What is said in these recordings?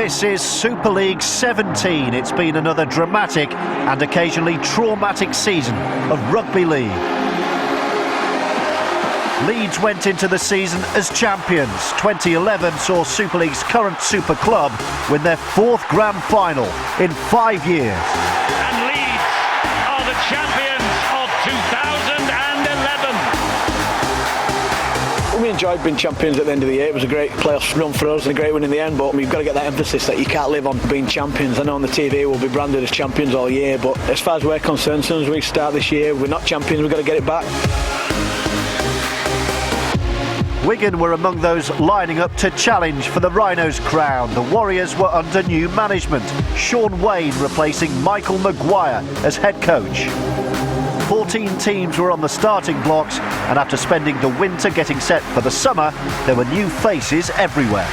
This is Super League 17. It's been another dramatic and occasionally traumatic season of rugby league. Leeds went into the season as champions. 2011 saw Super League's current super club win their fourth grand final in 5 years. And Leeds are the champions of 2011. We enjoyed being champions at the end of the year. It was a great playoff run for us and a great win in the end, but we've got to get that emphasis that you can't live on being champions. I know on the TV we'll be branded as champions all year, but as far as we're concerned, as soon as we start this year, we're not champions, we've got to get it back. Wigan were among those lining up to challenge for the Rhinos' crown. The Warriors were under new management. Shaun Wane replacing Michael Maguire as head coach. 14 teams were on the starting blocks, and after spending the winter getting set for the summer, there were new faces everywhere.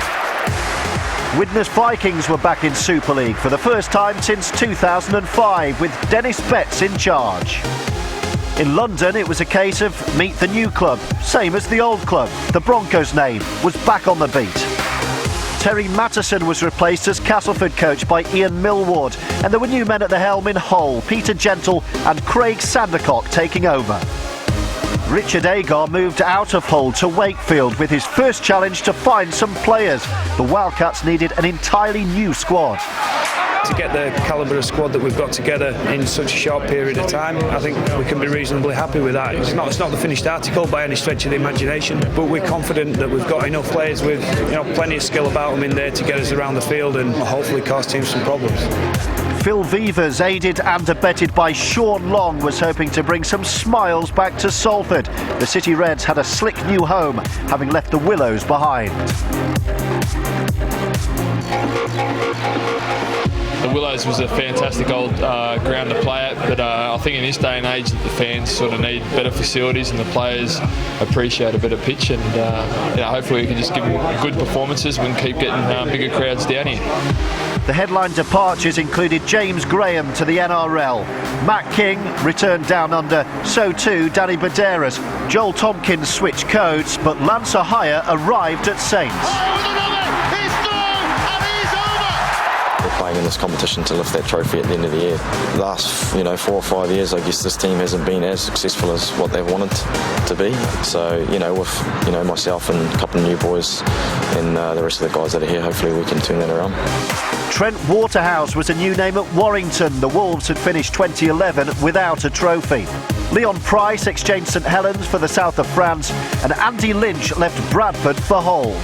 Widnes Vikings were back in Super League for the first time since 2005, with Dennis Betts in charge. In London, it was a case of meet the new club, same as the old club. The Broncos' name was back on the beat. Terry Matterson was replaced as Castleford coach by Ian Millward, and there were new men at the helm in Hull, Peter Gentle and Craig Sandercock taking over. Richard Agar moved out of Hull to Wakefield with his first challenge to find some players. The Wildcats needed an entirely new squad. To get the calibre of squad that we've got together in such a short period of time, I think we can be reasonably happy with that. It's not the finished article by any stretch of the imagination, but we're confident that we've got enough players with plenty of skill about them in there to get us around the field and hopefully cause teams some problems. Phil Vivers, aided and abetted by Sean Long, was hoping to bring some smiles back to Salford. The City Reds had a slick new home, having left the Willows behind. The Willows was a fantastic old ground to play at, but I think in this day and age that the fans sort of need better facilities and the players appreciate a better pitch, and hopefully we can just give them good performances. We can keep getting bigger crowds down here. The headline departures included James Graham to the NRL. Matt King returned down under, so too Danny Baderas. Joel Tompkins switched codes, but Lance Ahaya arrived at Saints. Playing in this competition to lift that trophy at the end of the year. The last 4 or 5 years, I guess this team hasn't been as successful as what they've wanted to be. So with myself and a couple of new boys and the rest of the guys that are here, hopefully we can turn that around. Trent Waterhouse was a new name at Warrington. The Wolves had finished 2011 without a trophy. Leon Price exchanged St Helens for the south of France, and Andy Lynch left Bradford for Hull.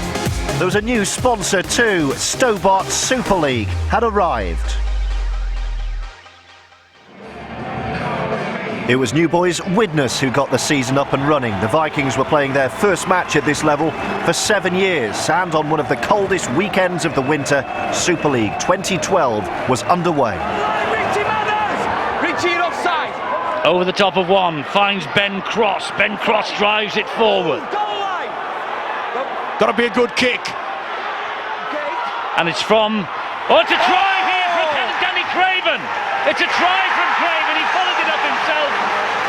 There was a new sponsor too. Stobart Super League had arrived. It was New Boys Widnes who got the season up and running. The Vikings were playing their first match at this level for 7 years, and on one of the coldest weekends of the winter, Super League 2012 was underway. Richie offside. Over the top of one, finds Ben Cross. Ben Cross drives it forward. Got to be a good kick. And it's from... Oh, it's a try here from Danny Craven. It's a try from Craven. He followed it up himself.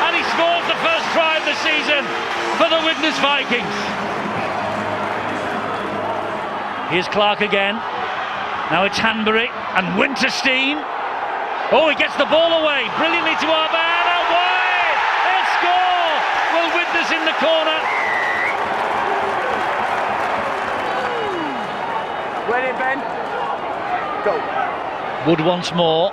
And he scores the first try of the season for the Widnes Vikings. Here's Clark again. Now it's Hanbury and Winterstein. Oh, he gets the ball away. Brilliantly to Arban. Out wide. A score. Well, Widnes in the corner. Ready, Ben? Go. Wood once more.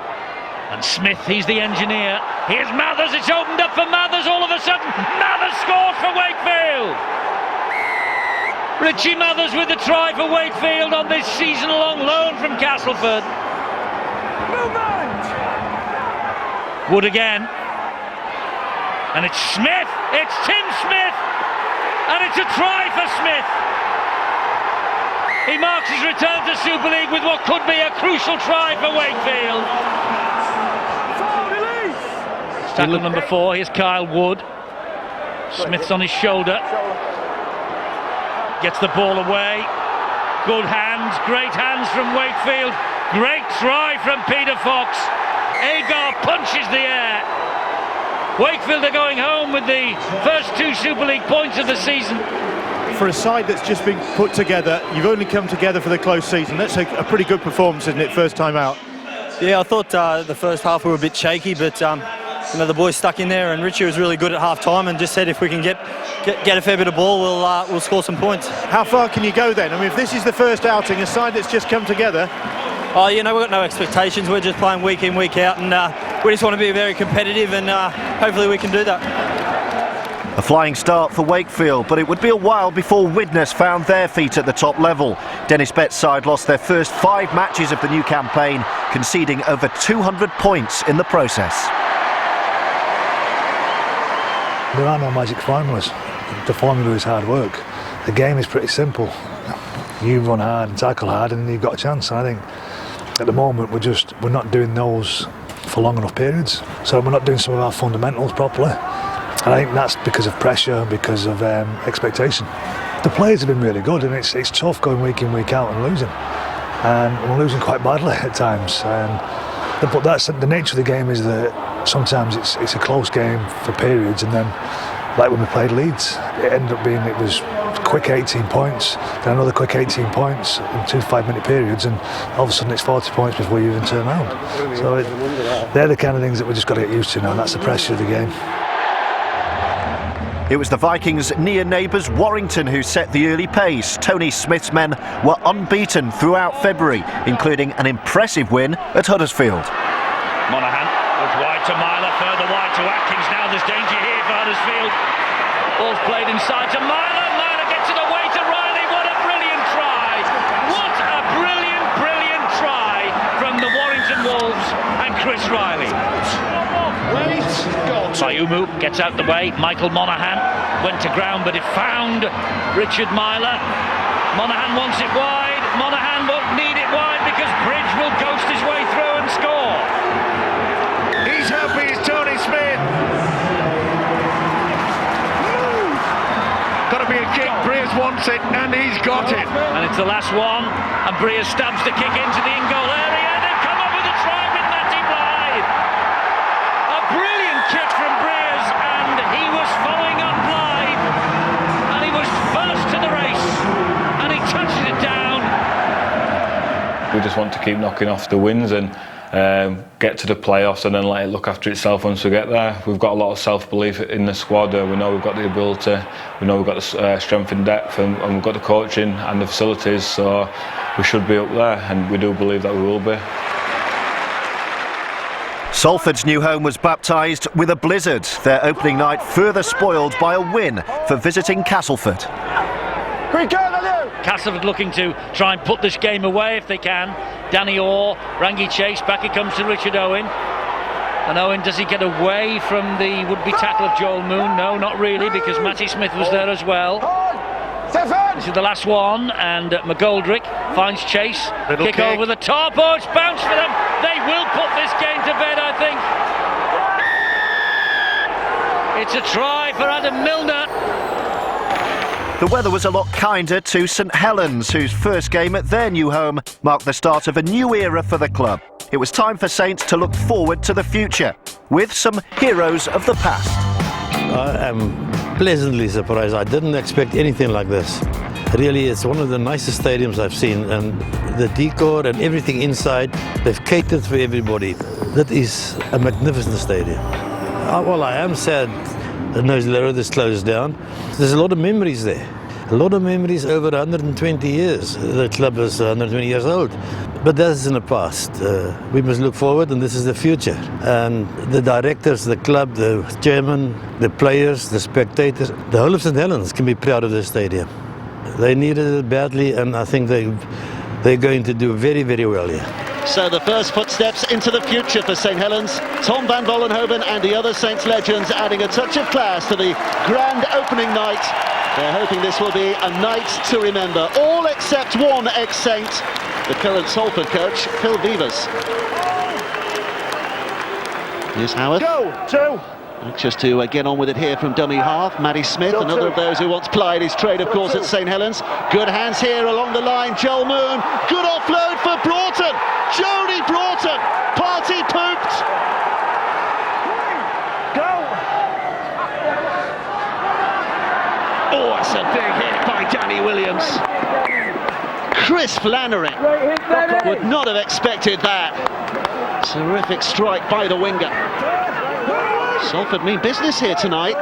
And Smith, he's the engineer. Here's Mathers, it's opened up for Mathers all of a sudden. Mathers scores for Wakefield. Richie Mathers with the try for Wakefield on this season-long loan from Castleford. Movement! Wood again. And it's Smith, it's Tim Smith. And it's a try for Smith. He marks his return to Super League with what could be a crucial try for Wakefield. Tackle number 4, here's Kyle Wood. Smith's on his shoulder. Gets the ball away. Good hands, great hands from Wakefield. Great try from Peter Fox. Agar punches the air. Wakefield are going home with the first 2 Super League points of the season. for a side that's just been put together, you've only come together for the close season. That's a pretty good performance, isn't it, first time out? Yeah, I thought the first half we were a bit shaky, but you know, the boys stuck in there, and Richie was really good at half time and just said if we can get a fair bit of ball, we'll score some points. How far can you go then? I mean, if this is the first outing, a side that's just come together. Oh, you know, we've got no expectations. We're just playing week in, week out, and we just want to be very competitive, and hopefully we can do that. A flying start for Wakefield, but it would be a while before Widnes found their feet at the top level. Dennis Bett's side lost their first 5 matches of the new campaign, conceding over 200 points in the process. There are no magic formulas. The formula is hard work. The game is pretty simple. You run hard and tackle hard and you've got a chance. And I think at the moment we're not doing those for long enough periods. So we're not doing some of our fundamentals properly. And I think that's because of pressure, because of expectation. The players have been really good, and it's tough going week in, week out and losing. And we're losing quite badly at times. But that's the nature of the game, is that sometimes it's a close game for periods, and then, like when we played Leeds, it ended up being, it was quick 18 points, then another quick 18 points in 2 5-minute periods, and all of a sudden it's 40 points before you even turn around. So they're the kind of things that we've just got to get used to now, and that's the pressure of the game. It was the Vikings' near neighbours Warrington who set the early pace. Tony Smith's men were unbeaten throughout February, including an impressive win at Huddersfield. Monaghan was wide to Myler, further wide to Atkins. Now there's danger here for Huddersfield. Ball's played inside to Myler. Myler gets it away to Riley. What a brilliant try! What a brilliant try from the Warrington Wolves and Chris Riley. Bayumu gets out the way. Michael Monaghan went to ground, but it found Richard Myler. Monaghan wants it wide. Monaghan won't need it wide because Bridge will ghost his way through and score. He's happy as Tony Smith. Got to be a kick. Breers wants it, and he's got it. And it's the last one, and Breers stabs the kick into the in-goal area. They've come up with a try with Matty Blythe. A brilliant kick from Breers, and he was following up Blythe, and he was first to the race, and he touched it down. We just want to keep knocking off the wins and get to the playoffs, and then let it look after itself once we get there. We've got a lot of self-belief in the squad. We know we've got the ability, we know we've got the strength in depth, and we've got the coaching and the facilities, so we should be up there, and we do believe that we will be. Salford's new home was baptised with a blizzard. Their opening night further spoiled by a win for visiting Castleford. Castleford looking to try and put this game away if they can. Danny Orr, Rangi Chase, back it comes to Richard Owen. And Owen, does he get away from the would-be tackle of Joel Moon? No, not really, because Matty Smith was there as well. This is the last one, and McGoldrick finds Chase. Kick over the top. Oh, it's bounced for them. They will put this game to bed, I think. It's a try for Adam Milner. The weather was a lot kinder to St Helens, whose first game at their new home marked the start of a new era for the club. It was time for Saints to look forward to the future, with some heroes of the past. I am pleasantly surprised. I didn't expect anything like this. Really, it's one of the nicest stadiums I've seen, and the decor and everything inside, they've catered for everybody. That is a magnificent stadium. Well, I am sad that Nosy Road is closed down. There's a lot of memories there. A lot of memories over 120 years. The club is 120 years old. But that's in the past. We must look forward, and this is the future. And the directors, the club, the chairman, the players, the spectators, the whole of St Helens can be proud of this stadium. They needed it badly, and I think they're going to do very, very well here. So the first footsteps into the future for St Helens. Tom van Vollenhoven and the other Saints legends adding a touch of class to the grand opening night. They're hoping this will be a night to remember. All except one ex-Saint, the current Salford coach, Phil Vivas. Here's Howard. Go, two. Anxious to get on with it here from dummy half. Matty Smith, another of those who once plied his trade, of course, at St Helens. Good hands here along the line. Joel Moon. Good offload for Broughton. Jody Broughton. Party pooped. Go. Oh, that's a big hit by Danny Williams. Crisp Lannering. Would not have expected that. Terrific strike by the winger. Salford mean business here tonight,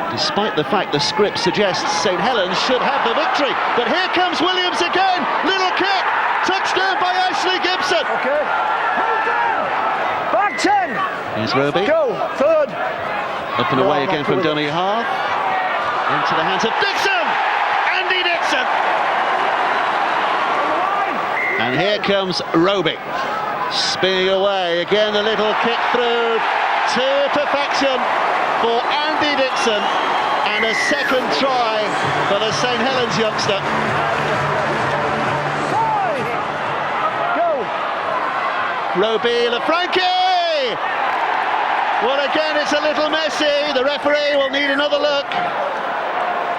despite the fact the script suggests St Helens should have the victory. But here comes Williams again. Little kick. Touchdown by Ashley Gibson. Okay. Back 10. Here's Roby. Go. Third. Up and away again from Dummy Half. Into the hands of Dixon. Andy Dixon. And here comes Roby. Spinning away. Again a little kick through to perfection for Andy Dixon. And a second try for the St Helens youngster. Roby Lafranchi! Well, again, it's a little messy. The referee will need another look.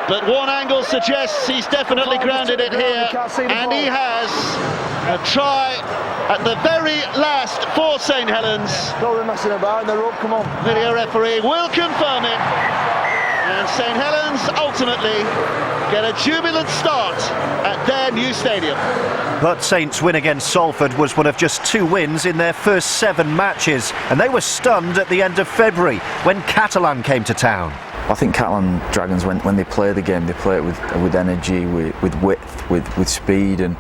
But one angle suggests he's definitely grounded it here. And he has a try at the very last for St Helens. Don't be messing about in the rope, come on. Video referee will confirm it. And St Helens ultimately get a jubilant start at their new stadium. But Saints' win against Salford was one of just 2 wins in their first 7 matches, and they were stunned at the end of February when Catalan came to town. I think Catalan Dragons, when they play the game, they play it with energy, with width, with speed, and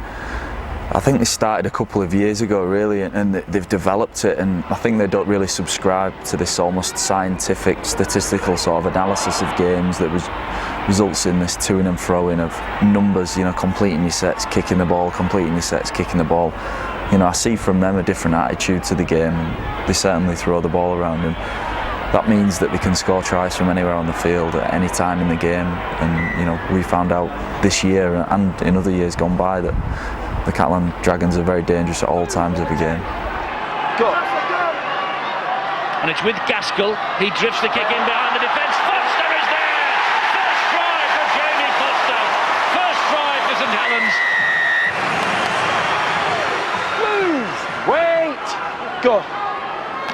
I think they started a couple of years ago really, and they've developed it, and I think they don't really subscribe to this almost scientific, statistical sort of analysis of games that results in this to-ing and fro-ing of numbers, you know, completing your sets, kicking the ball, completing your sets, kicking the ball. You know, I see from them a different attitude to the game, and they certainly throw the ball around, and that means that they can score tries from anywhere on the field at any time in the game. And you know, we found out this year and in other years gone by that the Catalan Dragons are very dangerous at all times of the game. Go. And it's with Gaskell. He drifts the kick in behind the defence. Foster is there! First try for Jamie Foster. First try for St Helens. Move! Wait! Go.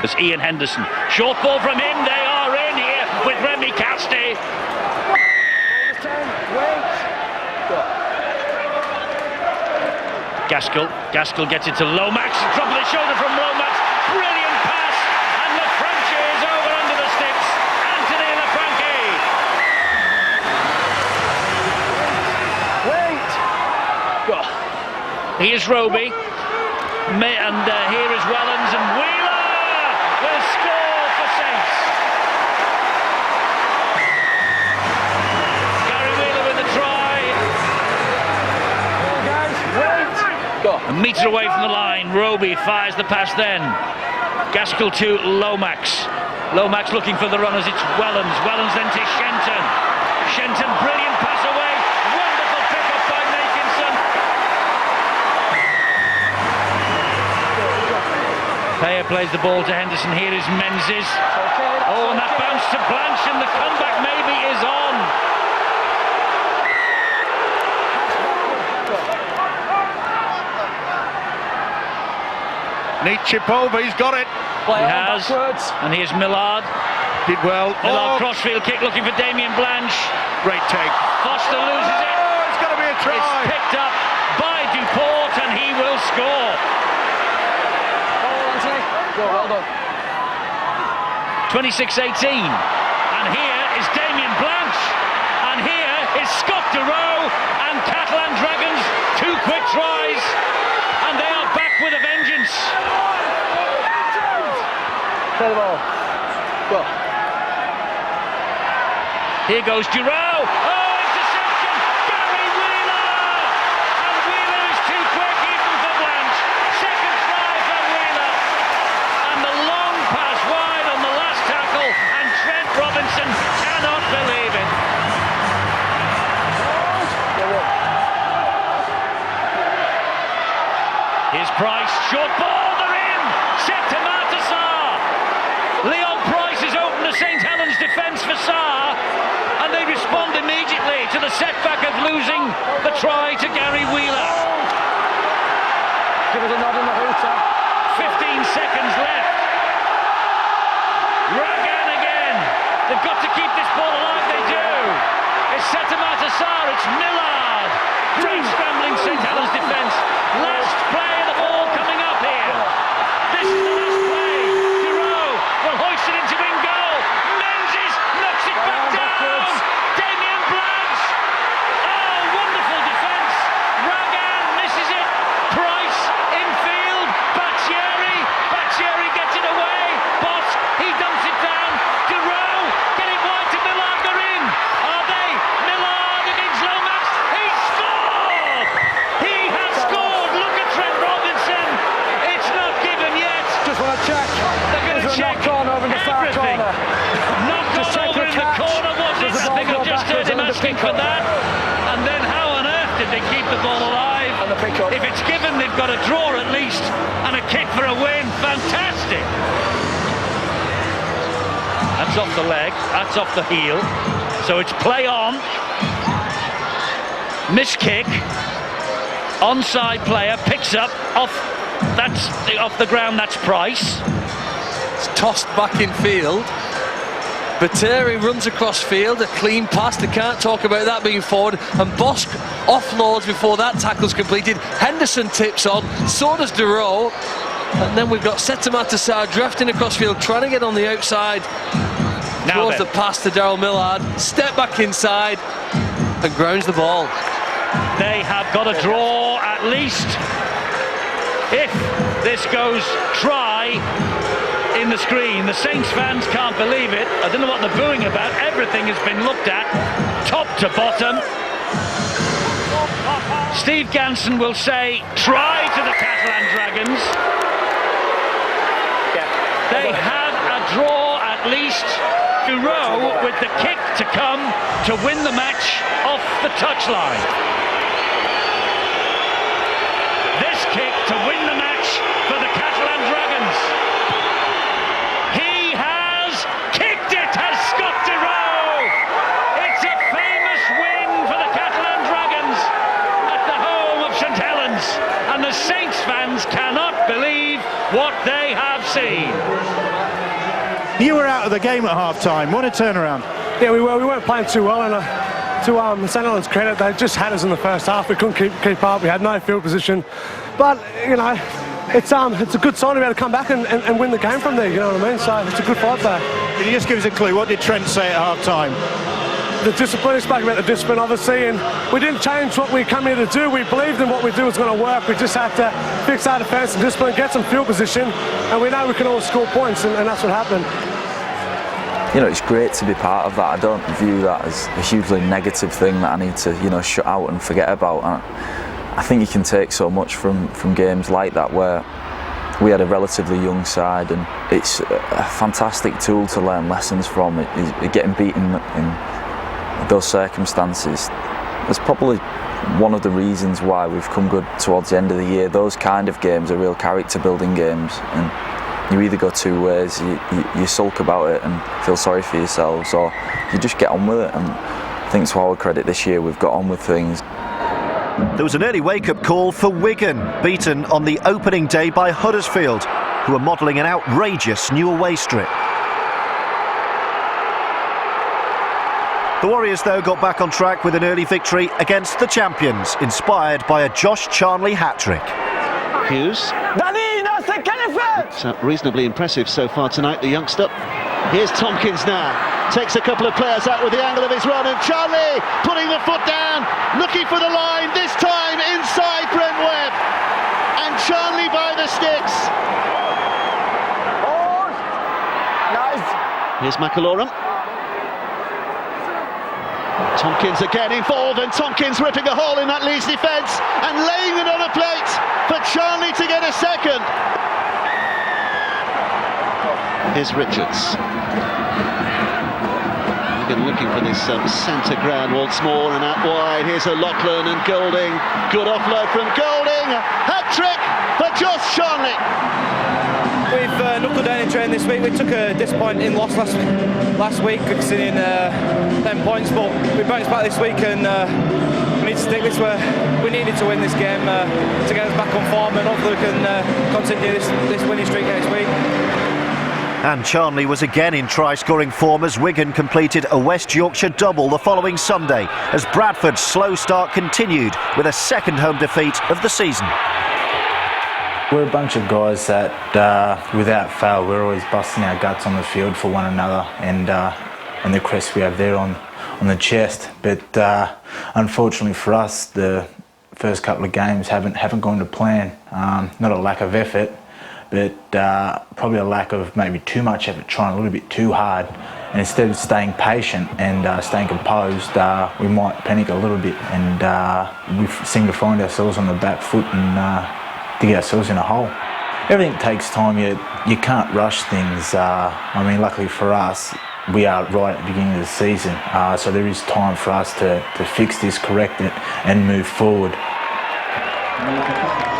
There's Ian Henderson. Short ball from him. They are in here with Remy Casti. Wait! Go. Gaskell gets it to Lomax. Drop of the shoulder from Lomax. Brilliant pass. And Lafranchi is over under the sticks. Anthony Lafranchi. Wait! Go. Here's Roby. And here is Wellens. And Wheeler will score for Saints. Gary Wheeler with the try. A metre away from the line, Roby fires the pass then. Gaskell to Lomax. Lomax looking for the runners, it's Wellens. Wellens then to Shenton. Shenton, brilliant pass away. Wonderful pick-up by Nathanson. Payer plays the ball to Henderson. Here is Menzies. Oh, and that bounce to Blanche, and the comeback maybe is on. Nichipova, he's got it. He has. And here's Millard. Did well. Millard crossfield kick looking for Damien Blanche. Great take. Foster loses it. Oh, it's going to be a try. It's picked up by Duport and he will score. Well done. 26-18. And here is Damien Blanche. And here is Scott Durow and Catalan Dragons. 2 quick tries. And they are back with a vengeance. Play the ball. Go. Here goes Durow. Oh, interception! Gary Wheeler! And Wheeler is too quick even for Blanche. Second try for Wheeler. And the long pass wide on the last tackle. And Trent Robinson cannot believe it. Here's Price, short ball, they're in! Set to Martassar! Leon Price has opened the St Helens defence for Sarr, and they respond immediately to the setback of losing the try to Gary Wheeler. Give us a nod in the hooter. 15 seconds left. Ragan again. They've got to keep this ball alive, they do. It's set to Martassar, it's for that. And then how on earth did they keep the ball alive? And the pick up. If it's given, they've got a draw at least and a kick for a win. Fantastic. That's off the leg, that's off the heel. So it's play on. Miss kick. Onside player picks up off the ground, that's Price. It's tossed back in field. Bateri runs across field, a clean pass. They can't talk about that being forward. And Bosk offloads before that tackle's completed. Henderson tips on, so does Duro. And then we've got Seta-Matasar drafting across field, trying to get on the outside. Throws the pass to Daryl Millard. Step back inside and grounds the ball. They have got a draw at least. If this goes try in the screen, the Saints fans can't believe it. I don't know what they're booing about. Everything has been looked at, top to bottom. Steve Ganson will say, try to the Catalan Dragons. They have a draw at least. Duro with the kick to come to win the match off the touchline. This kick to win the match for the Catalan Dragons. He has kicked it, has Scott Duro. It's a famous win for the Catalan Dragons at the home of St Helens, and the Saints fans cannot believe what they have seen. You were out of the game at half-time. What a turnaround. Yeah, we weren't playing too well, and to St Helens' credit, they just had us in the first half. We couldn't keep up. We had no field position, but you know, it's a good sign to be able to come back and win the game from there. You know what I mean? So it's a good fight there. Can you just give us a clue? What did Trent say at half-time? The discipline, he spoke about the discipline, obviously, and we didn't change what we come here to do. We believed in what we do was going to work. We just had to fix our defence and discipline, get some field position, and we know we can always score points, and that's what happened. You know, it's great to be part of that. I don't view that as a hugely negative thing that I need to, you know, shut out and forget about. I think you can take so much from games like that where we had a relatively young side, and it's a fantastic tool to learn lessons from. Getting beaten in those circumstances is probably one of the reasons why we've come good towards the end of the year. Those kind of games are real character building games, and you either go two ways. You sulk about it and feel sorry for yourselves, or you just get on with it. And I think to our credit this year, we've got on with things. There was an early wake-up call for Wigan, beaten on the opening day by Huddersfield, who are modelling an outrageous new away strip. The Warriors, though, got back on track with an early victory against the champions, inspired by a Josh Charnley hat-trick. Hughes. It's reasonably impressive so far tonight, the youngster. Here's Tompkins now. Takes a couple of players out with the angle of his run, and Charnley putting the foot down, looking for the line, this time inside Brent Webb. And Charnley by the sticks. Here's McAlorum. Tompkins again involved, and Tompkins ripping a hole in that Leeds defence and laying it on a plate for Charnley to get a second. Here's Richards. Wigan looking for this centre ground once more, and out wide. Here's O'Loughlin and Golding. Good offload from Golding. Hat-trick for Josh Charnley. We've knuckled down in training this week. We took a disappointing loss last week, conceding 10 points, but we bounced back this week, and we need to stick this way. We needed to win this game to get us back on form, and hopefully we can continue this winning streak next week. And Charnley was again in try-scoring form as Wigan completed a West Yorkshire double the following Sunday, as Bradford's slow start continued with a second home defeat of the season. We're a bunch of guys that, without fail, we're always busting our guts on the field for one another, and the crest we have there on the chest. But unfortunately for us, the first couple of games haven't gone to plan. Not a lack of effort, but probably a lack of maybe too much effort, trying a little bit too hard. And instead of staying patient and staying composed, we might panic a little bit, and we seem to find ourselves on the back foot and dig ourselves in a hole. Everything takes time. You can't rush things. I mean, luckily for us, we are right at the beginning of the season. So there is time for us to fix this, correct it and move forward.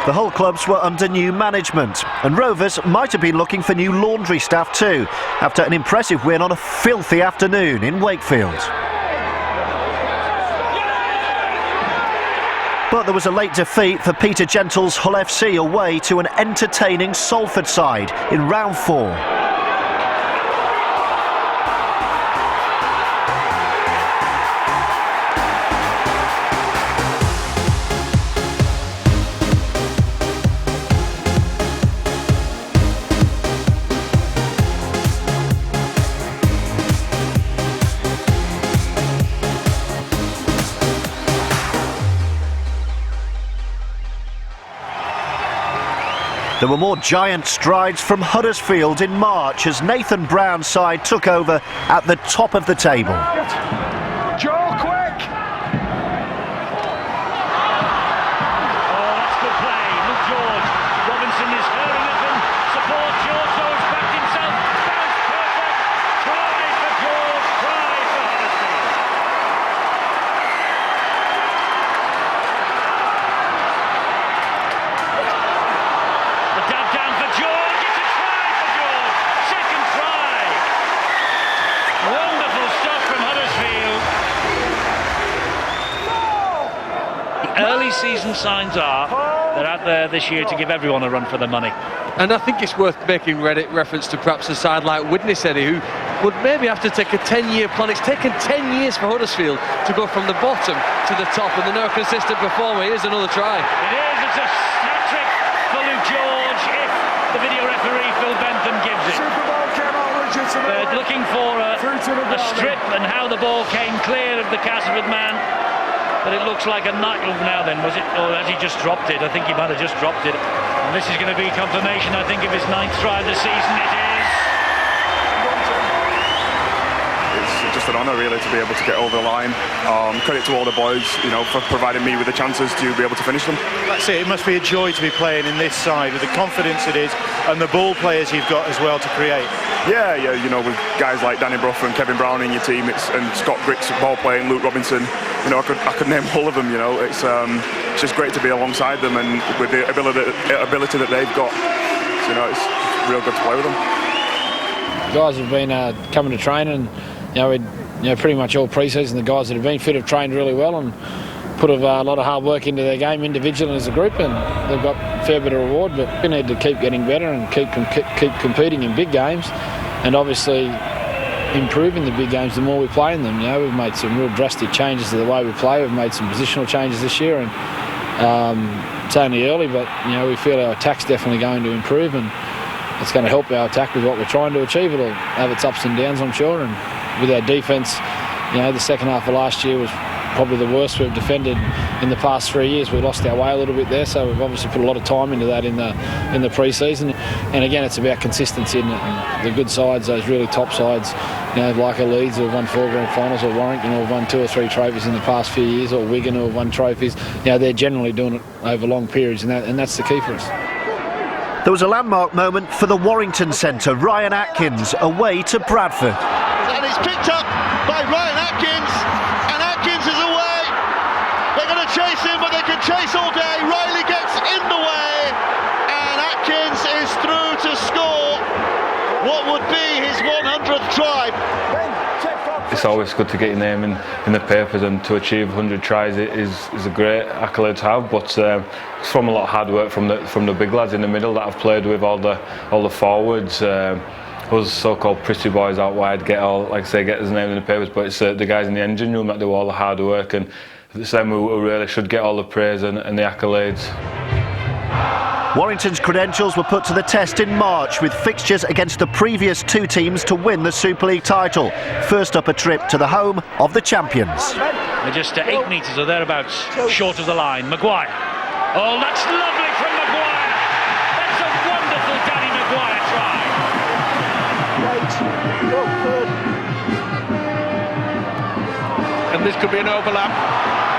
The Hull clubs were under new management, and Rovers might have been looking for new laundry staff too, after an impressive win on a filthy afternoon in Wakefield. But there was a late defeat for Peter Gentle's Hull FC away to an entertaining Salford side in round 4. There were more giant strides from Huddersfield in March as Nathan Brown's side took over at the top of the table. Joe, quick! Oh, that's good play. Luke George. Robinson is hurling at them. Support George, though, has backed himself. Bounce perfect. Try for George. Try for Huddersfield. Down for George, it's a try for George, second try. Wonderful stuff from Huddersfield. The early season signs are they're out there this year to give everyone a run for their money. And I think it's worth making reference to perhaps a side like Widnes, Eddie, who would maybe have to take a 10-year plan. It's taken 10 years for Huddersfield to go from the bottom to the top, and they're no consistent performer. Here's another try. It is, it's a hat-trick for Luke George if the video referee Phil Bentham gives it. They're looking for a strip and how the ball came clear of the Castleford man. But it looks like a night now then, was it? Or has he just dropped it? I think he might have just dropped it. And this is going to be confirmation, I think, of his 9th try of the season. It is. It's just an honour really to be able to get over the line. Credit to all the boys, you know, for providing me with the chances to be able to finish them. That's it. It must be a joy to be playing in this side with the confidence it is and the ball players you've got as well to create. Yeah, you know, with guys like Danny Brough and Kevin Brown in your team, and Scott Griggs ball playing, Luke Robinson, you know, I could name all of them. You know, it's just great to be alongside them, and with the ability that they've got, you know, it's real good to play with them. The guys have been coming to train, and pretty much all pre-season the guys that have been fit have trained really well and put a lot of hard work into their game individually as a group, and they've got a fair bit of reward. But we need to keep getting better and keep competing in big games, and obviously improving the big games the more we play in them. You know, we've made some real drastic changes to the way we play. We've made some positional changes this year, and it's only early, but you know, we feel our attack's definitely going to improve, and it's going to help our attack with what we're trying to achieve. It'll have its ups and downs, I'm sure, and with our defence, you know, the second half of last year was probably the worst we've defended in the past 3 years. We lost our way a little bit there, so we've obviously put a lot of time into that in the pre-season. And again, it's about consistency in the good sides, those really top sides, you know, like a Leeds who have won 4 grand finals, or Warrington who have won 2 or 3 trophies in the past few years, or Wigan who have won trophies. You know, they're generally doing it over long periods, and that's the key for us. There was a landmark moment for the Warrington centre, Ryan Atkins, away to Bradford. And it's picked up by Ryan Atkins, and Atkins is away. They're going to chase him, but they can chase all day. Riley gets in the way, and Atkins is through to score what would be his 100th try. It's always good to get your name in the papers, and to achieve 100 tries is a great accolade to have, but it's from a lot of hard work from the big lads in the middle that I've played with, all the forwards, us so-called prissy boys out wide get his name in the papers, but it's the guys in the engine room that do all the hard work, and it's them who really should get all the praise and the accolades. Warrington's credentials were put to the test in March with fixtures against the previous 2 teams to win the Super League title. First up, a trip to the home of the champions. They're just 8 metres or thereabouts short of the line. Maguire. Oh, that's lovely from Maguire. That's a wonderful Danny Maguire try. And this could be an overlap.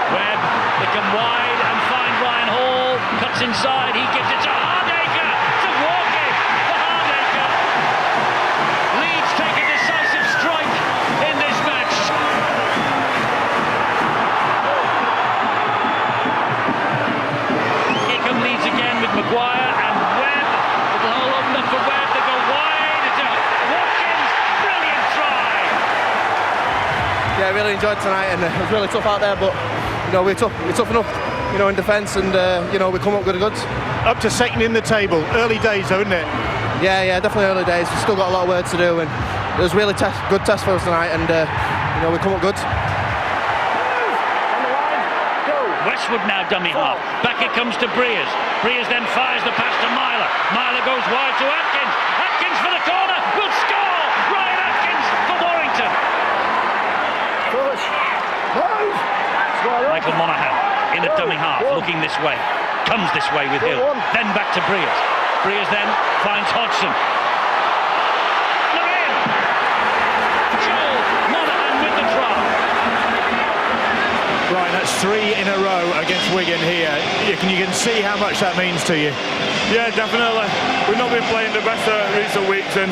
Webb, they come wide and find Ryan Hall. Cuts inside, he gives it to Hardacre. It's a walk-in for Hardacre. Leeds take a decisive strike Yeah, really enjoyed tonight, and it was really tough out there, but you know, we're tough enough, you know, in defence, and you know, we come up good goods. Up to second in the table, early days though, isn't it? Yeah, definitely early days. We've still got a lot of work to do, and it was really good test for us tonight, and you know, we come up good. Westwood now dummy half. Back it comes to Breers. Breers then fires the pass to Myler. Myler goes wide to Atkins. Atkins for the corner. Will score. Ryan Atkins for Warrington. Michael Monaghan in the dummy half, looking this way. Comes this way with Hill. Then back to Breers. Breers then finds Hodgson. Lorraine. Joel Monaghan with the try. Right, that's 3 in a row against Wigan here. You can see how much that means to you. Yeah, definitely. We've not been playing the best recent weeks, and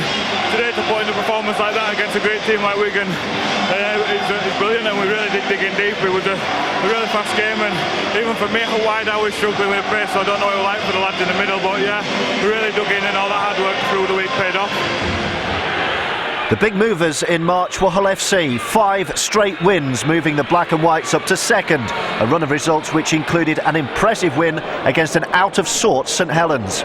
today to put in a performance like that against a great team like Wigan, it's brilliant, and we really did dig in deep. It was a really fast game, and even for me out wide I was struggling with pace, so I don't know what it was like for the lads in the middle, but yeah, we really dug in, and all that hard work through the week paid off. The big movers in March were Hull FC, 5 straight wins, moving the Black and Whites up to second. A run of results which included an impressive win against an out-of-sorts St Helens.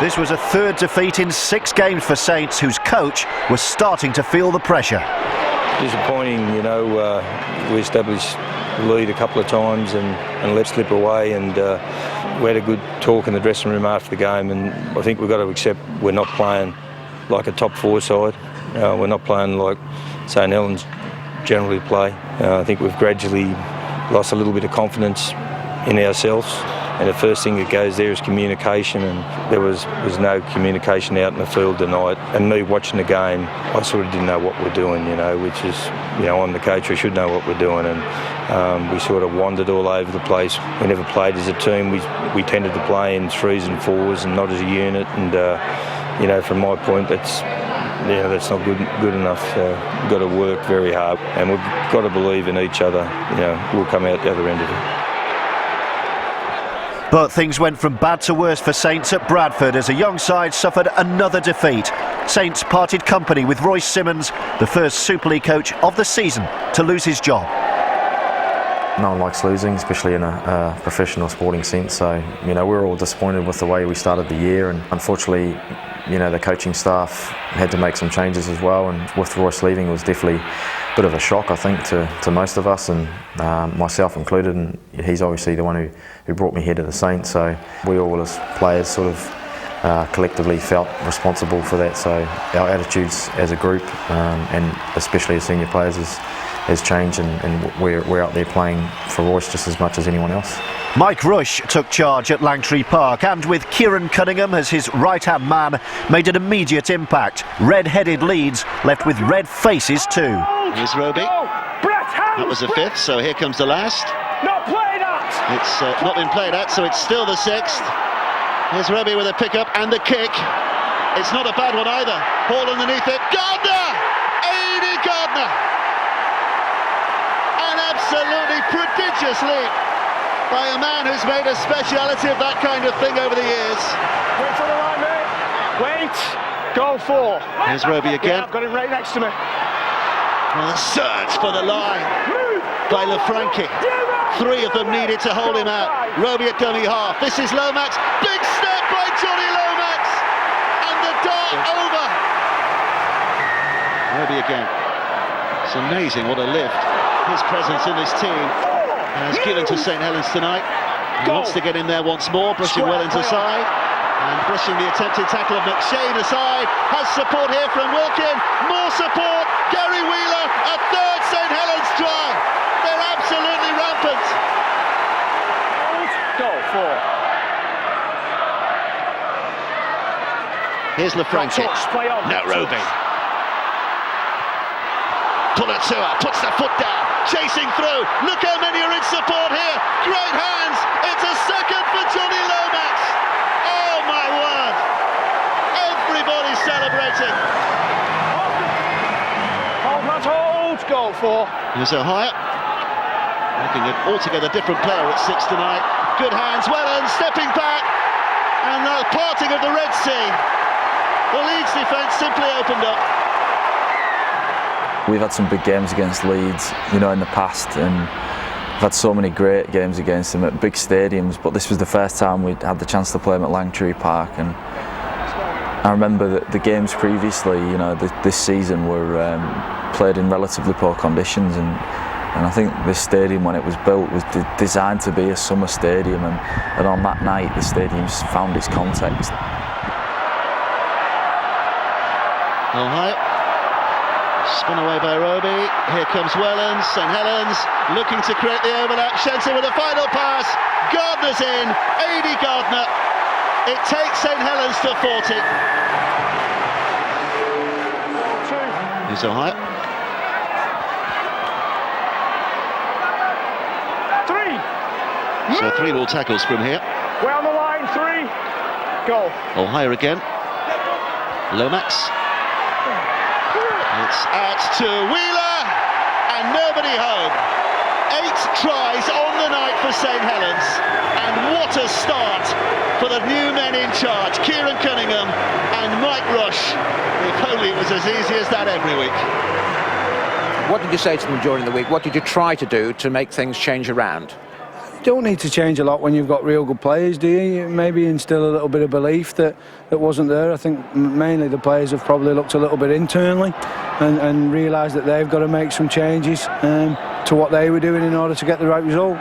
This was a third defeat in 6 games for Saints, whose coach was starting to feel the pressure. Disappointing, you know, we established the lead a couple of times and let slip away, and we had a good talk in the dressing room after the game, and I think we've got to accept we're not playing like a top 4 side. We're not playing like St Helens generally play. I think we've gradually lost a little bit of confidence in ourselves, and the first thing that goes there is communication, and there was no communication out in the field tonight. And me watching the game, I sort of didn't know what we're doing, you know, which is, you know, I'm the coach, I should know what we're doing, and we sort of wandered all over the place. We never played as a team. We tended to play in 3s and 4s and not as a unit, and you know, from my point, that's not good enough. We've got to work very hard, and we've got to believe in each other. You know, we'll come out the other end of it. But things went from bad to worse for Saints at Bradford as a young side suffered another defeat. Saints parted company with Royce Simmons, the first Super League coach of the season, to lose his job. No one likes losing, especially in a professional sporting sense. So, you know, we're all disappointed with the way we started the year, and unfortunately, you know, the coaching staff had to make some changes as well. And with Royce leaving, it was definitely a bit of a shock, I think, to most of us, and myself included. And he's obviously the one who brought me here to the Saints. So we all, as players, sort of collectively felt responsible for that. So our attitudes as a group, and especially as senior players, has changed, and we're out there playing for Royce just as much as anyone else. Mike Rush took charge at Langtree Park, and with Kieran Cunningham as his right-hand man, made an immediate impact. Red-headed Leeds left with red faces too. Here's Roby. That was the 5th, so here comes the last. Not played at! It's not been played at, so it's still the 6th. Here's Roby with a pick-up and the kick. It's not a bad one either. Ball underneath it. Gardner! Aidy Gardner! An absolutely prodigious leap by a man who's made a speciality of that kind of thing over the years. Wait for the line, mate. Wait. Goal 4. Here's Roby again. Yeah, I've got him right next to me. Well, the search for the line by Lafranchi. 3 of them needed to hold him out. Roby at dummy half. This is Lomax. Big step by Johnny Lomax. And the dart over. Roby again. It's amazing what a lift his presence in this team has given to St Helens tonight. He wants to get in there once more, brushing well into side, and brushing the attempted tackle of McShane aside. Has support here from Wilkin. More support. Gary Wheeler, a 3rd St Helens try. They're absolutely rampant. Goal 4. Here's Lafranchi. Now Roby. Pulatua puts the foot down, chasing through. Look how many are in support here. Great hands. It's a second for Johnny Lomax. Oh my word. Everybody's celebrating. Hold. Goal 4. Here's O'Hire. Looking at altogether different player at 6 tonight. Good hands. Welland stepping back. And the parting of the Red Sea. The Leeds defence simply opened up. we've had some big games against Leeds, you know, in the past, and we've had so many great games against them at big stadiums, but this was the first time we'd had the chance to play them at Langtree Park. And I remember that the games previously, you know, this season were played in relatively poor conditions, and I think this stadium, when it was built, was designed to be a summer stadium, and on that night the stadium's found its context. Ohio, spun away by Roby, here comes Wellens, St Helens looking to create the overlap, Shenson with a final pass, Gardner's in, A.D. Gardner, it takes St Helens to 40. Here's Ohio. 3. So 3 tackles from here. We're on the line, 3. Go. Ohio again. Lomax. It's out to Wheeler, and nobody home. 8 tries on the night for St Helens, and what a start for the new men in charge, Kieran Cunningham and Mike Rush. If only it was as easy as that every week. What did you say to them during the week? What did you try to do to make things change around? You don't need to change a lot when you've got real good players, do you? Maybe instill a little bit of belief that wasn't there. I think mainly the players have probably looked a little bit internally and realised that they've got to make some changes to what they were doing in order to get the right result.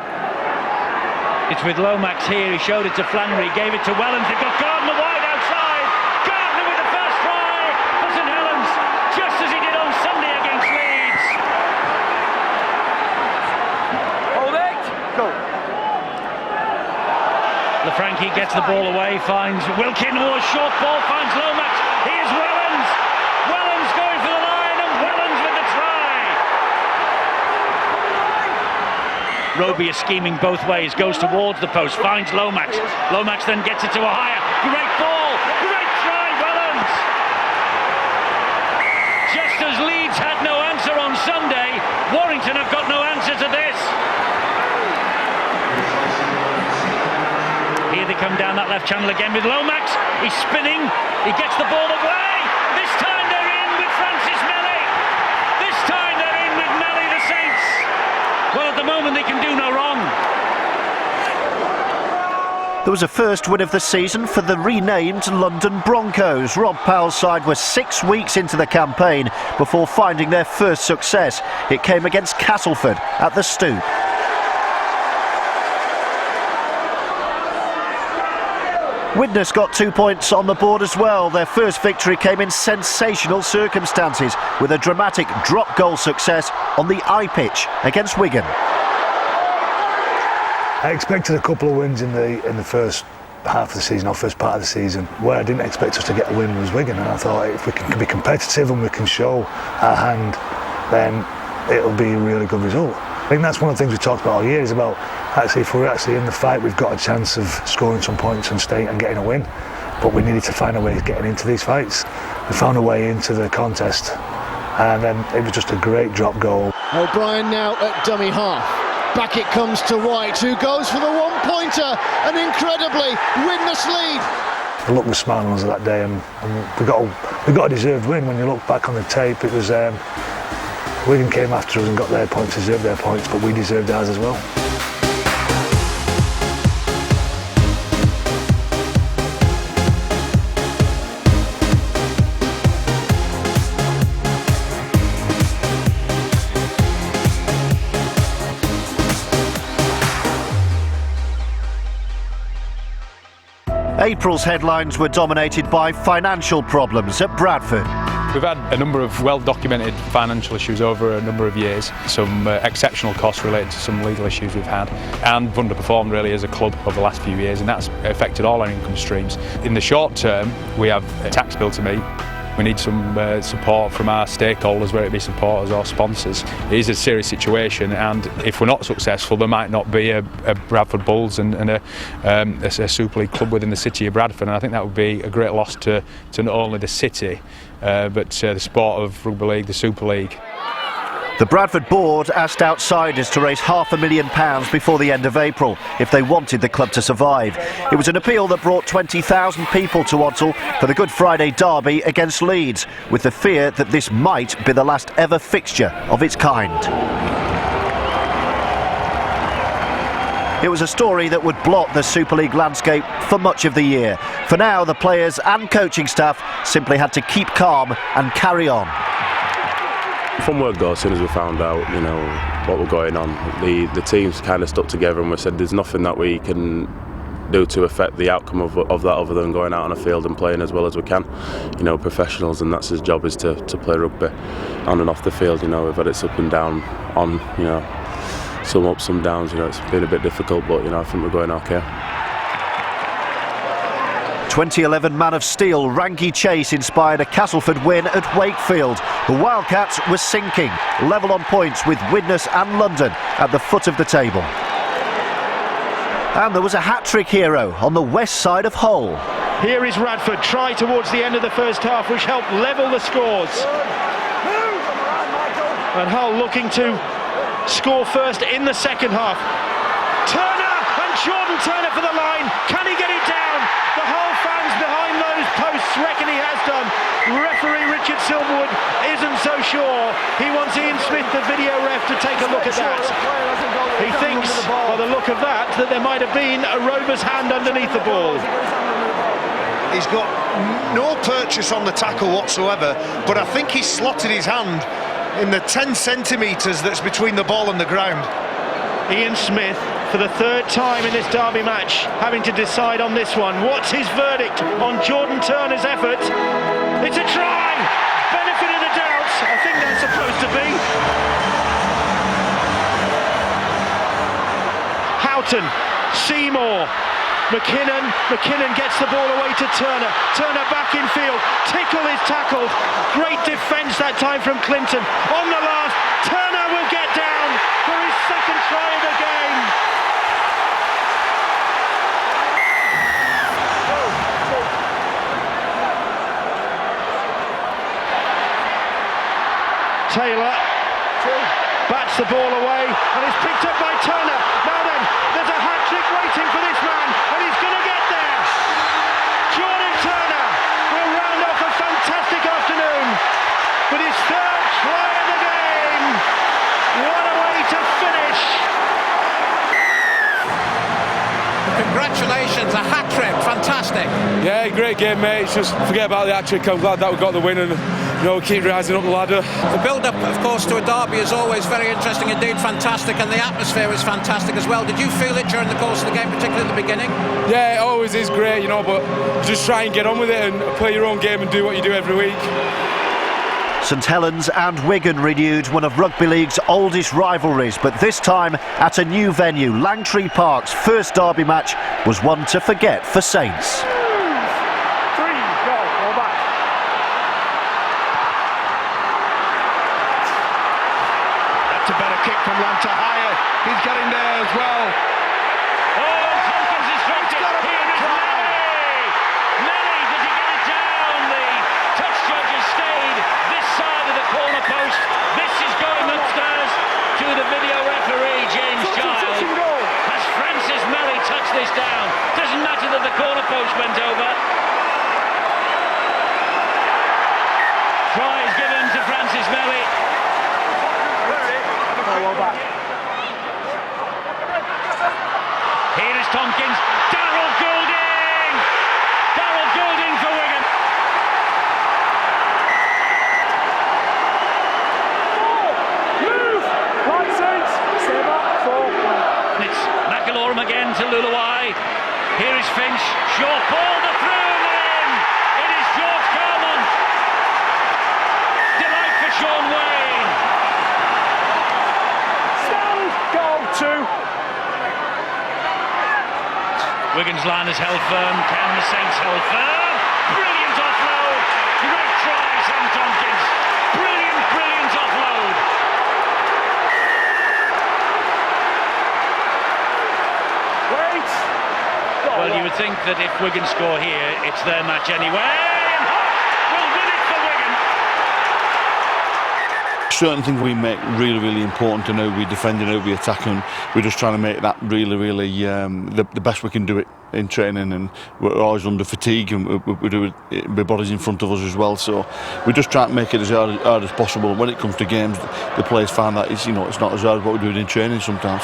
It's with Lomax here, he showed it to Flannery, gave it to Wellens, they've got Gardner wide outside. Gardner with the first try for St Helens, just as he did on Sunday against Leeds. Hold it. Go. LaFranchi gets the ball away, finds Wilkin, more short ball, finds Lomax. Here's Wellens. Wellens going for the line, and Wellens with the try. Roby is scheming both ways, goes towards the post, finds Lomax. Lomax then gets it to Ohio. Great ball, great try, Wellens. Just as Leeds had no answer on Sunday, Warrington have got no answer to this. Here they come down that left channel again with Lomax. He's spinning, he gets the ball away. This time they're in with Francis Melly. This time they're in with Melly, the Saints. Well, at the moment they can do no wrong. There was a first win of the season for the renamed London Broncos. Rob Powell's side was 6 weeks into the campaign before finding their first success. It came against Castleford at the Stoop. Widnes got 2 points on the board as well. Their first victory came in sensational circumstances with a dramatic drop goal success on the I-pitch against Wigan. I expected a couple of wins in the first half of the season, or first part of the season. Where I didn't expect us to get a win was Wigan, and I thought if we can be competitive and we can show our hand, then it'll be a really good result. I think that's one of the things we talked about all year, is about actually if we're actually in the fight, we've got a chance of scoring some points and staying and getting a win. But we needed to find a way of getting into these fights. We found a way into the contest, and then it was just a great drop goal. O'Brien now at dummy half. Back it comes to White, who goes for the one-pointer, and incredibly, Widnes lead. The luck was smiling on us that day, and we got a deserved win. When you look back on the tape, it was Wigan came after us and got their points, deserved their points, but we deserved ours as well. April's headlines were dominated by financial problems at Bradford. We've had a number of well-documented financial issues over a number of years, some exceptional costs related to some legal issues we've had, and we've underperformed really as a club over the last few years, and that's affected all our income streams. In the short term, we have a tax bill to meet. We need some support from our stakeholders, whether it be supporters or sponsors. It is a serious situation, and if we're not successful, there might not be a Bradford Bulls and a Super League club within the city of Bradford, and I think that would be a great loss to not only the city, but the sport of rugby league, the Super League. The Bradford board asked outsiders to raise £500,000 before the end of April if they wanted the club to survive. It was an appeal that brought 20,000 people to Odsal for the Good Friday derby against Leeds, with the fear that this might be the last ever fixture of its kind. It was a story that would blot the Super League landscape for much of the year. For now, the players and coaching staff simply had to keep calm and carry on. From word go, as soon as we found out, what was going on, the teams kind of stuck together and we said there's nothing that we can do to affect the outcome of that other than going out on a field and playing as well as we can. Professionals, and that's his job, is to play rugby on and off the field. We've had it up and down on, some ups, some downs. It's been a bit difficult, but I think we're going okay. 2011 Man of Steel Ranky Chase inspired a Castleford win at Wakefield. The Wildcats were sinking, level on points with Widnes and London at the foot of the table. And there was a hat-trick hero on the west side of Hull. Here is Radford, try towards the end of the first half, which helped level the scores. And Hull looking to score first in the second half. Turner, and Jordan Turner for the line. Can he get it down? The Hull fans behind those posts reckon he has done. Referee Richard Silverwood isn't so sure. He wants Ian Smith, the video ref, to take a look at that. He thinks, by the look of that there might have been a rover's hand underneath the ball. He's got no purchase on the tackle whatsoever, but I think he slotted his hand in the 10 centimetres that's between the ball and the ground. Ian Smith, for the third time in this derby match, having to decide on this one. What's his verdict on Jordan Turner's effort? It's a try! Benefit of the doubt, I think that's supposed to be. Houghton, Seymour, McKinnon gets the ball away to Turner. Turner back in field. Tickle is tackled. Great defence that time from Clinton. On the last, Turner will get down for his second try of the game. Taylor bats the ball away and is picked up by Turner. Now then, there's a hat-trick waiting for this man, and he's going to get there. Jordan Turner will round off a fantastic afternoon with his third try of the game. What a way to finish. Congratulations, a hat-trick, fantastic. Yeah, great game, mate. It's just forget about the hat-trick. I'm glad that we got the win and keep rising up the ladder. The build-up, of course, to a derby is always very interesting indeed, fantastic, and the atmosphere is fantastic as well. Did you feel it during the course of the game, particularly at the beginning? Yeah, it always is great, but just try and get on with it and play your own game and do what you do every week. St Helens and Wigan renewed one of Rugby League's oldest rivalries, but this time at a new venue. Langtree Park's first derby match was one to forget for Saints. That's a better kick from Lantahaya. He's getting there as well. Oh, Tompkins is dropped it. Here is Nelly. Nelly, does he get it down? The touch judge has stayed this side of the corner post. This is going upstairs to the video referee, James Giles. Has Francis Melly touched this down? Doesn't matter that the corner post went over. Try is given to Francis Melly. Here is Tompkins. Darryl Goulding! Darryl Goulding for Wigan. Move! Right, Saints. Stay back. 4. It's McIlorum again to Luluai. Here is Finch. Short ball, the through and in. It is George Carman. Delight for Sean Wayne. Stand. Goal 2. Wigan's line is held firm. Can the Saints hold firm? Brilliant offload. Great try, Sam Tompkins. Brilliant offload. Wait. Well, you would think that if Wigan score here, it's their match anyway. And Hoff will win it for Wigan. certain things we make really important to know we defend and how we attack, and we're just trying to make that really the best we can do it in training, and we're always under fatigue, and we do it with bodies in front of us as well, so we just try to make it as hard as possible. When it comes to games, the players find that it's not as hard as what we're doing in training sometimes.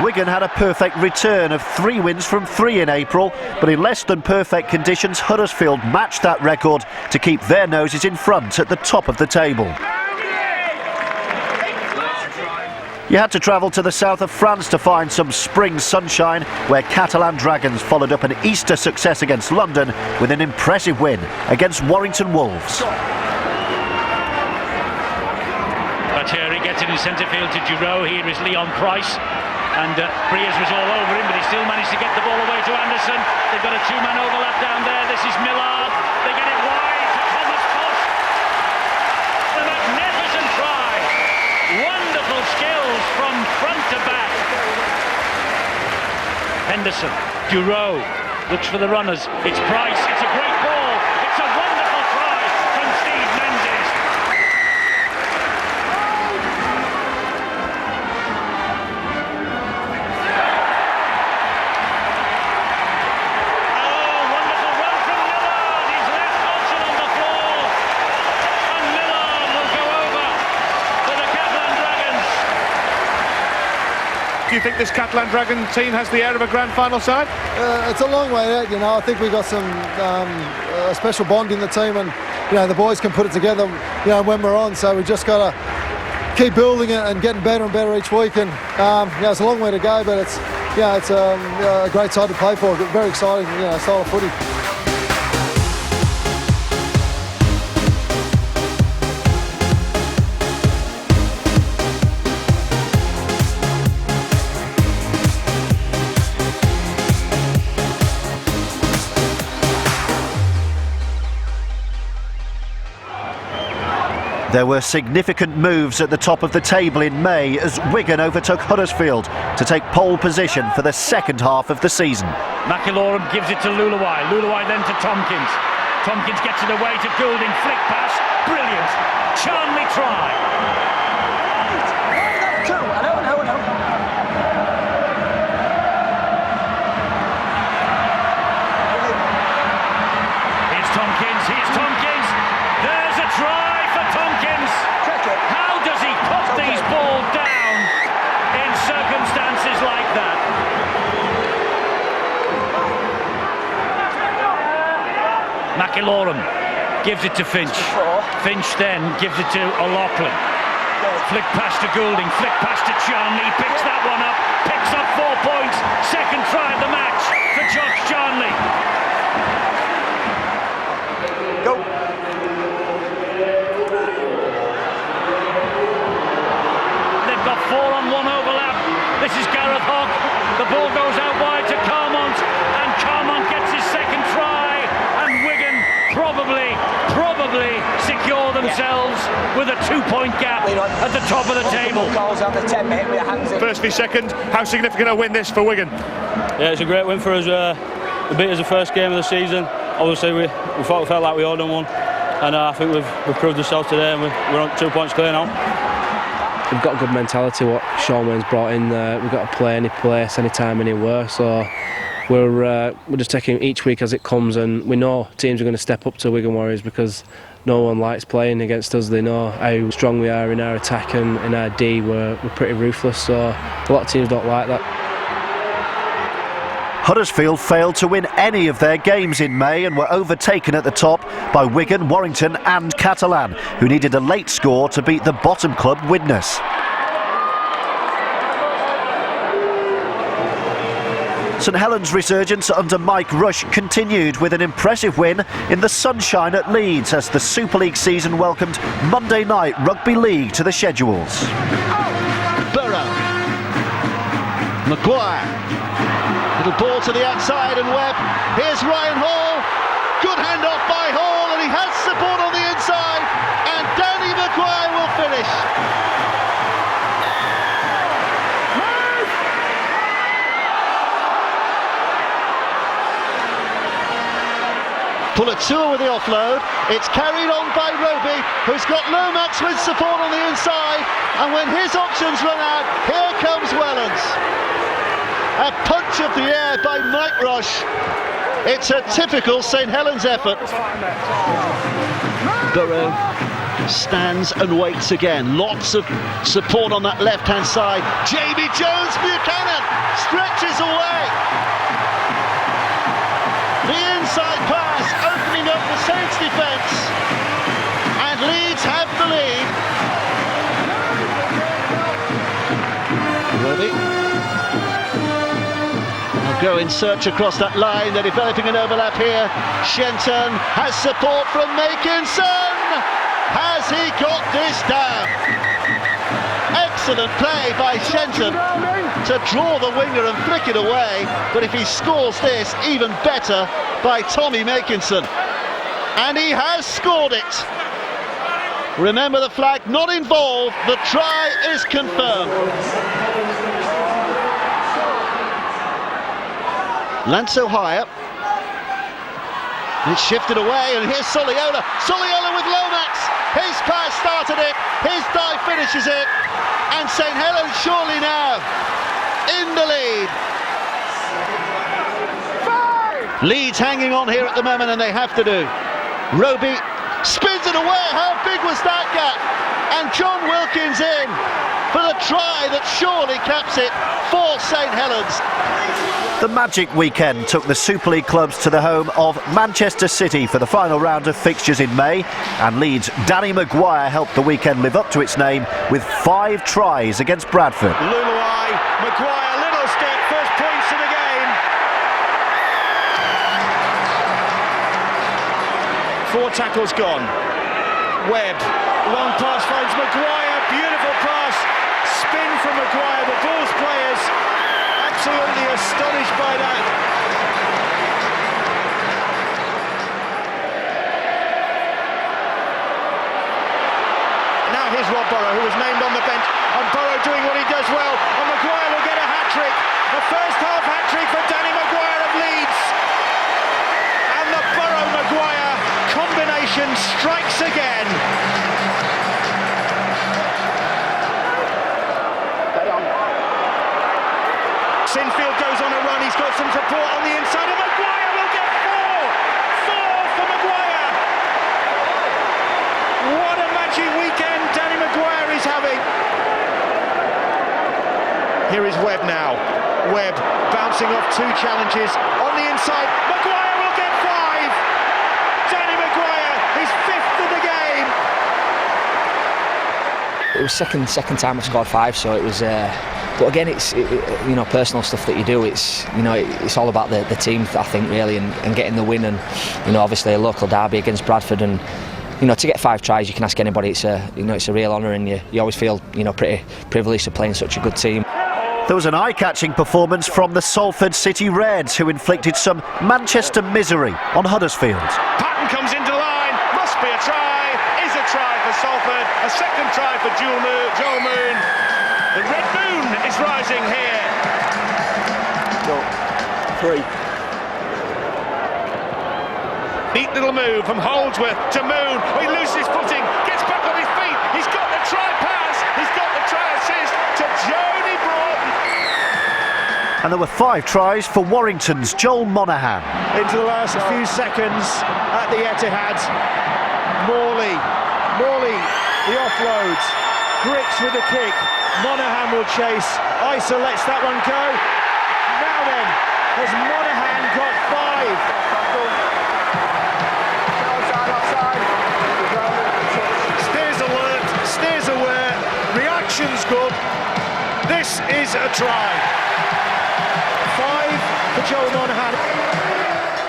Wigan had a perfect return of 3 wins from 3 in April, but in less than perfect conditions, Huddersfield matched that record to keep their noses in front at the top of the table. You had to travel to the south of France to find some spring sunshine, where Catalan Dragons followed up an Easter success against London with an impressive win against Warrington Wolves. Thierry gets it in centre field to Giroud. Here is Leon Price. And Briers was all over him, but he still managed to get the ball away to Anderson. They've got a 2-man overlap down there. This is Millard. They get it wide to Thomas Post. A magnificent try. Wonderful skills from front to back. Henderson, Giroud looks for the runners. It's Price. It's a great ball. It's a wonderful try from Steve Menzies. Do you think this Catalan Dragon team has the air of a grand final side? It's a long way out, I think we got some a special bond in the team, and the boys can put it together when we're on, so we just got to keep building it and getting better and better each week, and it's a long way to go, but it's a great side to play for. Very exciting, style of footy. There were significant moves at the top of the table in May as Wigan overtook Huddersfield to take pole position for the second half of the season. McIlaurin gives it to Luluai. Luluai then to Tompkins. Tompkins gets it away to Goulding. Flick pass. Brilliant. Charnley try. Here's Tompkins. Here's Tompkins. There's a try for Tompkins. How does he put these balls down in circumstances like that? McIlaurin gives it to Finch. Finch then gives it to O'Loughlin. Flick pass to Goulding, flick pass to Charnley, picks that one up, picks up 4 points. Second try of the match for Josh Charnley. Go. They've got 4-on-1 overlap. This is Gareth Hogg. The ball goes out wide to Carmont, and Carmont gets his second try, and Wigan probably secure themselves with a 2-point gap at the top of the table. First v second, how significant a win this for Wigan? Yeah, it's a great win for us. We beat us the first game of the season. Obviously we felt like we owed them one, and I think we've proved ourselves today, and we're on 2 points clear now. We've got a good mentality what Shaun Wane's brought in there. We've got to play any place, anytime, anywhere, so we're just taking each week as it comes, and we know teams are going to step up to Wigan Warriors because no one likes playing against us. They know how strong we are in our attack, and in our D we're pretty ruthless, so a lot of teams don't like that. Huddersfield failed to win any of their games in May and were overtaken at the top by Wigan, Warrington and Catalan, who needed a late score to beat the bottom club Widnes. St Helens' resurgence under Mike Rush continued with an impressive win in the sunshine at Leeds as the Super League season welcomed Monday night rugby league to the schedules. Burrow. Maguire. Little ball to the outside and Webb. Here's Ryan Hall. Good handoff by Hall, and he has support on the inside, and Danny Maguire will finish. Fuller with the offload. It's carried on by Roby, who's got Lomax with support on the inside, and when his options run out, here comes Wellens. A punch of the air by Mike Rush. It's a typical St Helens effort. Burrow stands and waits again. Lots of support on that left-hand side. Jamie Jones Buchanan stretches away. The inside pass opening up the Saints defence, and Leeds have the lead. Roby. They'll go in search across that line. They're developing an overlap here. Shenton has support from Makinson. Has he got this down? Excellent play by Shenton to draw the winger and flick it away, but if he scores this, even better by Tommy Makinson. And he has scored it. Remember, the flag not involved, the try is confirmed. Lanso higher. It's shifted away, and here's Soliola. Soliola with Lomax. His pass started it, his dive finishes it, and St Helens surely now in the lead. Leeds hanging on here at the moment, and they have to do. Roby spins it away. How big was that gap? And John Wilkins in for the try that surely caps it for St Helens. The Magic weekend took the Super League clubs to the home of Manchester City for the final round of fixtures in May, and Leeds' Danny Maguire helped the weekend live up to its name with 5 tries against Bradford. Luluai, Maguire, little step, first points of the game. 4 tackles gone. Webb, long pass finds Maguire, beautiful pass, spin from Maguire, the Bulls players absolutely astonished by that. Now here's Rob Burrow, who was named on the bench, and Burrow doing what he does well, and Maguire will get a hat-trick. The first half hat-trick for Danny Maguire of Leeds. And the Burrow-Maguire combination strikes again. Sinfield goes on a run, he's got some support on the inside, and Maguire will get 4! 4 for Maguire! What a magic weekend Danny Maguire is having! Here is Webb now. Webb bouncing off 2 challenges on the inside. Maguire will get 5! Danny Maguire, his 5th of the game! It was second time I scored 5, so it was... But again, it's you know, personal stuff that you do. It's, you know, it's all about the team, I think, really, and getting the win. And, you know, obviously a local derby against Bradford, and, you know, to get 5 tries, you can ask anybody. It's a, you know, it's a real honour, and you always feel, you know, pretty privileged to play in such a good team. There was an eye-catching performance from the Salford City Reds, who inflicted some Manchester misery on Huddersfield. Patton comes into the line, must be a try, is a try for Salford, a second try for Joel Moon. The Red Moon is rising here. 3. Neat little move from Holdsworth to Moon. He loses his footing, gets back on his feet. He's got the try pass, he's got the try assist to Jody Broughton. And there were 5 tries for Warrington's Joel Monaghan. Into the last few seconds at the Etihad. Morley, the offload. Grix with the kick. Monaghan will chase. Isa lets that one go. Now then, has Monaghan got 5? Steers alert, steers aware, reaction's good. This is a try. 5 for Joel Monaghan.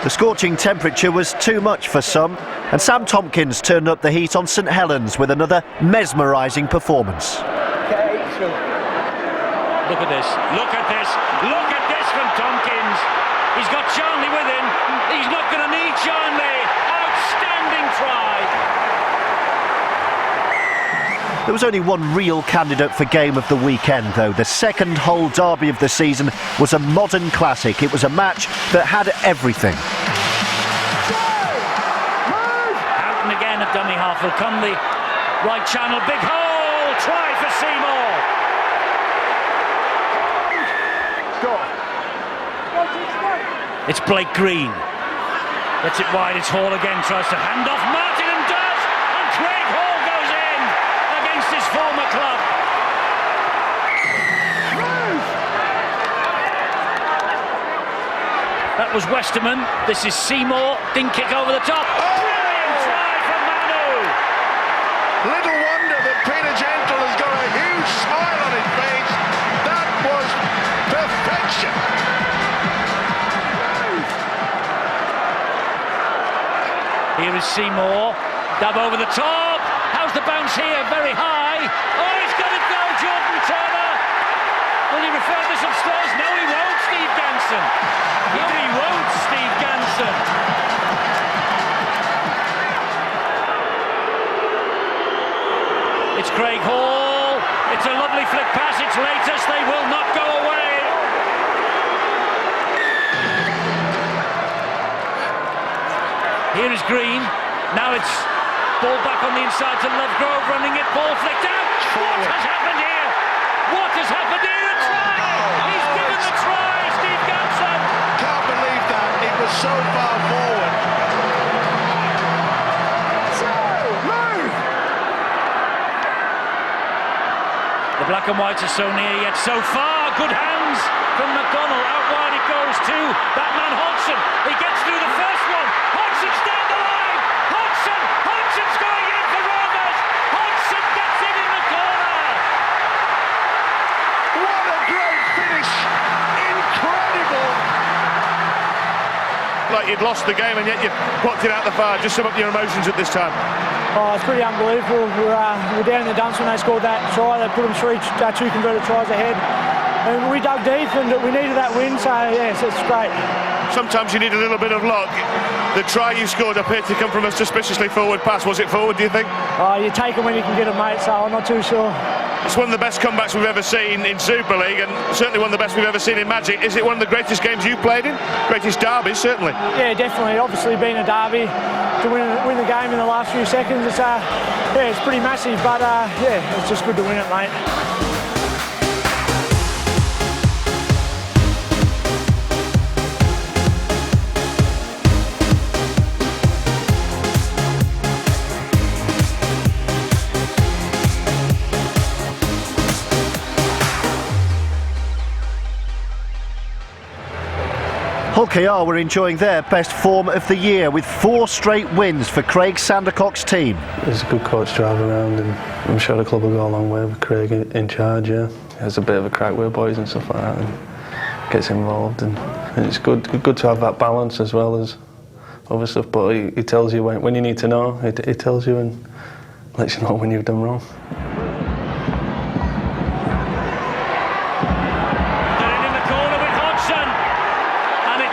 The scorching temperature was too much for some, and Sam Tompkins turned up the heat on St Helens with another mesmerising performance. Look at this, look at this, look at this from Tompkins. He's got Charnley with him. He's not going to need Charnley. Outstanding try. There was only one real candidate for game of the weekend, though. The second Hull derby of the season was a modern classic. It was a match that had everything. Dummy half will come the right channel. Big hole. Try for Seymour. It's Blake Green. Gets it wide. It's Hall again. Tries to hand off. Martin and does. And Craig Hall goes in against his former club. That was Westerman. This is Seymour. Ding kick over the top. Brilliant try from Manu. Little wonder that Peter Gentle has got a huge smile on his face. That was perfection. Here is Seymour. Dab over the top. How's the bounce here? Very high. Oh, he's got it go, Jordan Turner. Will he refer this upstairs? No, he won't, Steve Ganson. No, he won't, Steve Ganson. It's Craig Hall. It's a lovely flick pass. It's latest. They will not go away. Here is Green. Now it's ball back on the inside to Lovegrove, running it. Ball flicked out. What has happened here? What has happened here? A try! He's given the try, Steve Ganson. Can't believe that. It was so far forward. The black and whites are so near yet so far. Good hands from McDonnell. Out wide it goes to that man Hodgson. He gets through the first one. Hodgson's down the line. Hodgson's going in for Rovers. Hodgson gets in the corner. What a great finish. Incredible. Like you'd lost the game and yet you plucked it out the far. Just sum up your emotions at this time. Oh, it's pretty unbelievable. We're down in the dumps when they scored that try. They put them two converted tries ahead. And we dug deep and we needed that win, so yes, it's great. Sometimes you need a little bit of luck. The try you scored appeared to come from a suspiciously forward pass. Was it forward, do you think? Oh, you take them when you can get them, mate, so I'm not too sure. It's one of the best comebacks we've ever seen in Super League and certainly one of the best we've ever seen in Magic. Is it one of the greatest games you've played in? Greatest derbies, certainly. Yeah, definitely. Obviously being a derby, to win the game in the last few seconds, it's it's pretty massive, but yeah, it's just good to win it, mate. Hull KR were enjoying their best form of the year with 4 straight wins for Craig Sandercock's team. He's a good coach to have around and I'm sure the club will go a long way with Craig in charge, yeah. He has a bit of a crack with boys and stuff like that and gets involved and it's good to have that balance as well as other stuff, but he tells you when you need to know, he tells you and lets you know when you've done wrong.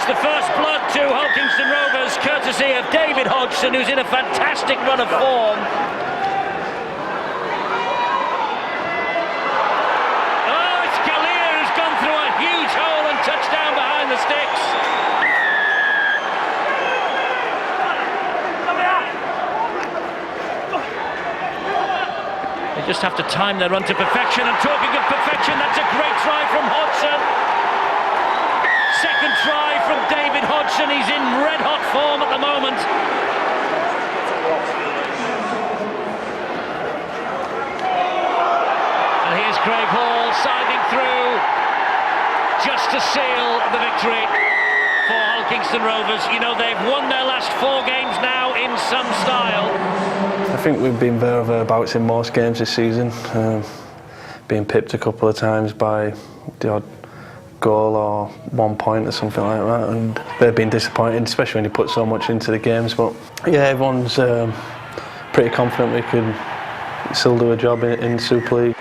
The first blood to Hull Kingston Rovers, courtesy of David Hodgson, who's in a fantastic run of form. Oh, it's Galea who's gone through a huge hole and touched down behind the sticks. They just have to time their run to perfection, and talking of perfection, that's a great try from Hodgson. Second try from David Hodgson. He's in red-hot form at the moment. And here's Craig Hall siding through just to seal the victory for Hull Kingston Rovers. You know, they've won their last 4 games now in some style. I think we've been thereabouts in most games this season. Being pipped a couple of times by the odd goal or 1 point or something like that, and they've been disappointed, especially when you put so much into the games. But yeah, everyone's pretty confident we could still do a job in Super League.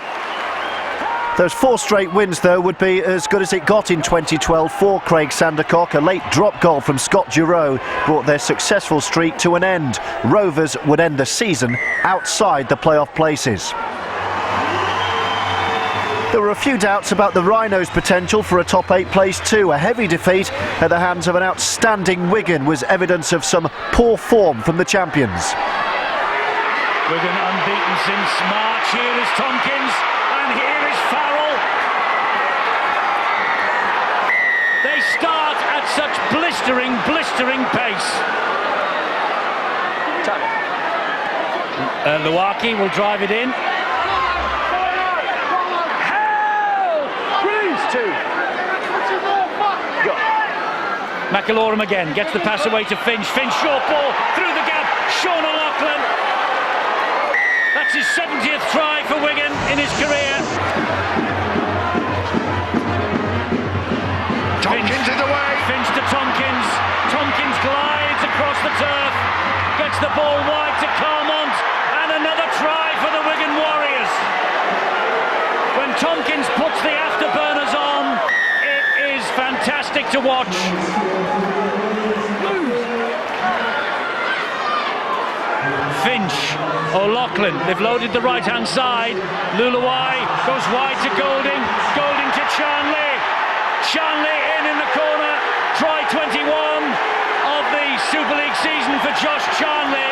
Those 4 straight wins, though, would be as good as it got in 2012 for Craig Sandercock. A late drop goal from Scott Giroux brought their successful streak to an end. Rovers would end the season outside the playoff places. There were a few doubts about the Rhinos' potential for a top 8 place too. A heavy defeat at the hands of an outstanding Wigan was evidence of some poor form from the champions. Wigan unbeaten since March. Here is Tompkins, and here is Farrell. They start at such blistering pace. Luaki will drive it in. McIlaurin again, gets the pass away to Finch. Finch, short ball, through the gap, Sean O'Loughlin. That's his 70th try for Wigan in his career. Tompkins is away. Finch to Tompkins. Tompkins glides across the turf, gets the ball wide to Carmont, and another try for the Wigan Warriors. When Tompkins puts the afterburners on, it is fantastic to watch. Finch, O'Loughlin, they've loaded the right-hand side. Luluai goes wide to Golding. Golding to Charnley. Charnley in the corner. Try 21 of the Super League season for Josh Charnley.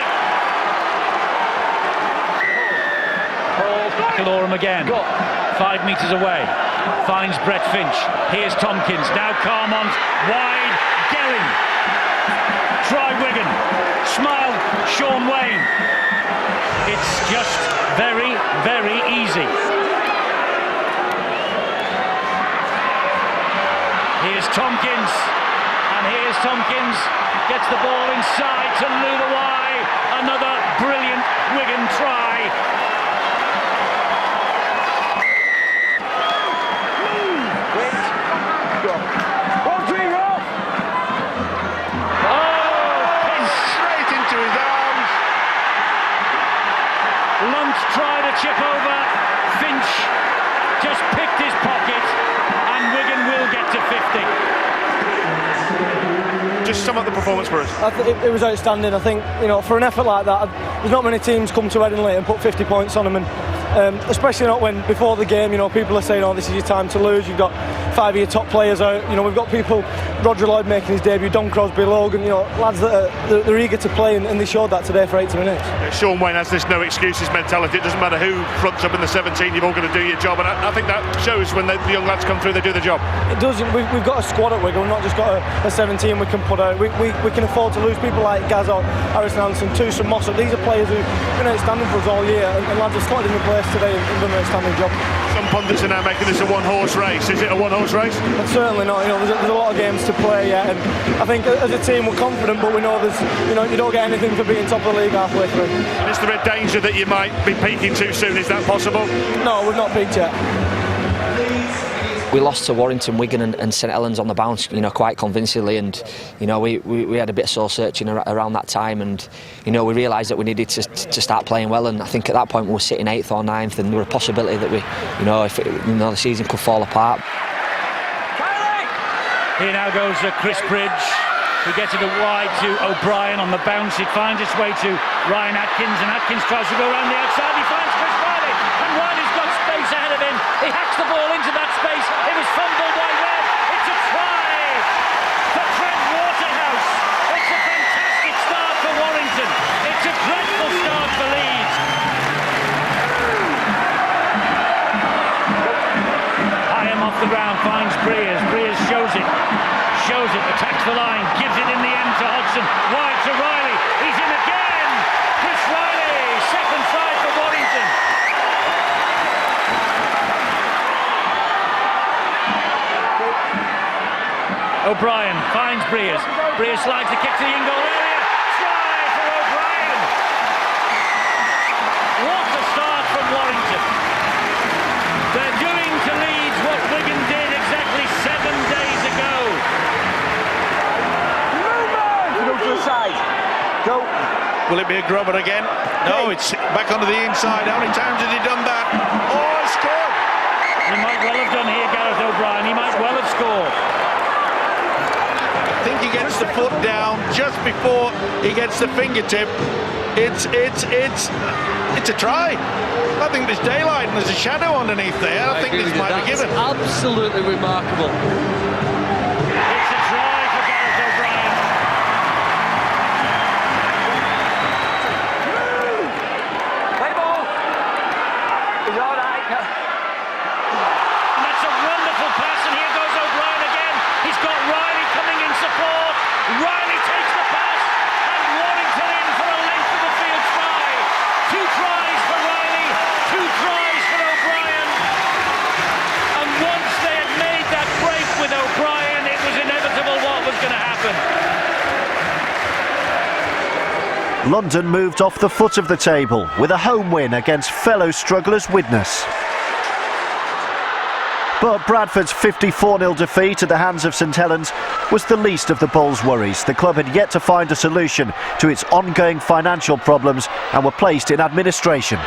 McIlaurin again. 5 metres away. Finds Brett Finch. Here's Tompkins. Now Carmont. Wide. Gelling. Try Wigan. Smile. Sean Wayne. It's just very easy. Here's Tompkins. And here's Tompkins. Gets the ball inside to Luluai. Another brilliant Wigan try. Tried a chip over, Finch just picked his pocket, and Wigan will get to 50. Just sum up the performance for us. It was outstanding. I think, for an effort like that, there's not many teams come to Headingley and put 50 points on them, and especially not when before the game, people are saying, this is your time to lose. You've got 5 of your top players out. We've got people, Roger Lloyd making his debut, Don Crosby, Logan, lads that they're eager to play, and they showed that today for 80 minutes. Sean Wayne has this no excuses mentality. It doesn't matter who fronts up in the 17, you've all got to do your job, and I think that shows when the young lads come through, they do the job. It does. We've got a squad at Wigan. We've not just got a 17 we can put out. We can afford to lose people like Gazzo, Harrison Anderson, Toos and Mossop. These are players who've been outstanding for us all year, and lads have slotted in the place today and done an outstanding job. Some pundits are now making this a one-horse race. Is it a one-horse race? But certainly not. There's a lot of games to play yet, and I think as a team we're confident, but we know there's, you don't get anything for being top of the league halfway through. And is there a danger that you might be peaking too soon? Is that possible? No, we've not peaked yet. We lost to Warrington, Wigan and St Helens on the bounce, quite convincingly, and we had a bit of soul searching around that time, and we realised that we needed to start playing well, and I think at that point we were sitting 8th or 9th, and there was a possibility that we, if the season could fall apart. Here now goes Chris Bridge, who gets it wide to O'Brien on the bounce. It finds its way to Ryan Atkins, and Atkins tries to go around the outside. He finds Chris Riley, and Riley's got space ahead of him. He hacks the ball into that space. It was fumbled by Webb. It's a try for Trent Waterhouse. It's a fantastic start for Warrington. It's a dreadful start for Leeds. Hyam off the ground, finds Breers. Breers shows it, attacks the line, gives it in the end to Hodgson. Wide to Riley. He's in again. Chris Riley, second try for Warrington. O'Brien finds Breers. Breers slides the kick to the in-goal area. Try for O'Brien. What a start from Warrington. They're doing to Leeds what Wigan did exactly 7 days ago. Go to the side. Go. Will it be a grubber again? No, it's back onto the inside. How many times has he done that? Oh, scored! He might well have done here, Gareth O'Brien. He might well have scored. I think he gets the foot down just before he gets the fingertip. It's a try. I think there's daylight and there's a shadow underneath there. I think this might be given. Absolutely remarkable. It's a try for Gareth O'Brien. And that's a wonderful pass, and here goes O'Brien again. He's got Riley coming in support. Riley takes the pass, and Warrington in for a length of the field try. 2 tries for Riley, 2 tries for O'Brien. And once they had made that break with O'Brien, it was inevitable what was going to happen. London moved off the foot of the table with a home win against fellow strugglers Widnes. But Bradford's 54-0 defeat at the hands of St Helens was the least of the Bulls' worries. The club had yet to find a solution to its ongoing financial problems and were placed in administration.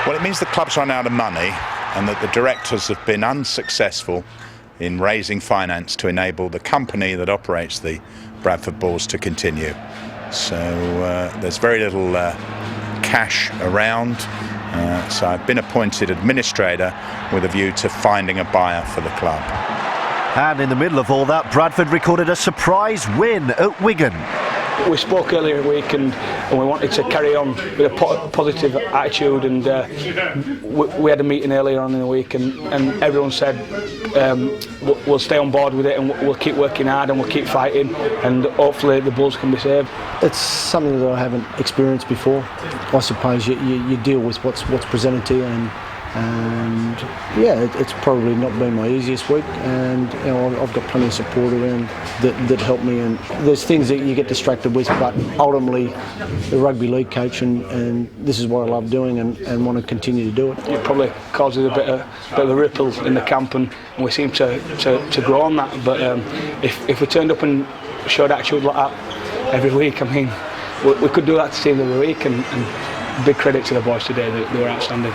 Well, it means the club's run out of money and that the directors have been unsuccessful in raising finance to enable the company that operates the Bradford Bulls to continue. So there's very little cash around. So I've been appointed administrator with a view to finding a buyer for the club. And in the middle of all that, Bradford recorded a surprise win at Wigan. We spoke earlier in the week and we wanted to carry on with a positive attitude, and we had a meeting earlier on in the week and everyone said we'll stay on board with it and we'll keep working hard and we'll keep fighting and hopefully the Bulls can be saved. It's something that I haven't experienced before. I suppose you deal with what's presented to you, and yeah, it's probably not been my easiest week, and you know, I've got plenty of support around that help me, and there's things that you get distracted with, but ultimately the rugby league coach and this is what I love doing and want to continue to do it. It probably causes a bit of a ripple in the camp, and we seem to grow on that, but if we turned up and showed attitude like that every week, I mean, we could do that to teams every week, and big credit to the boys today, they were outstanding.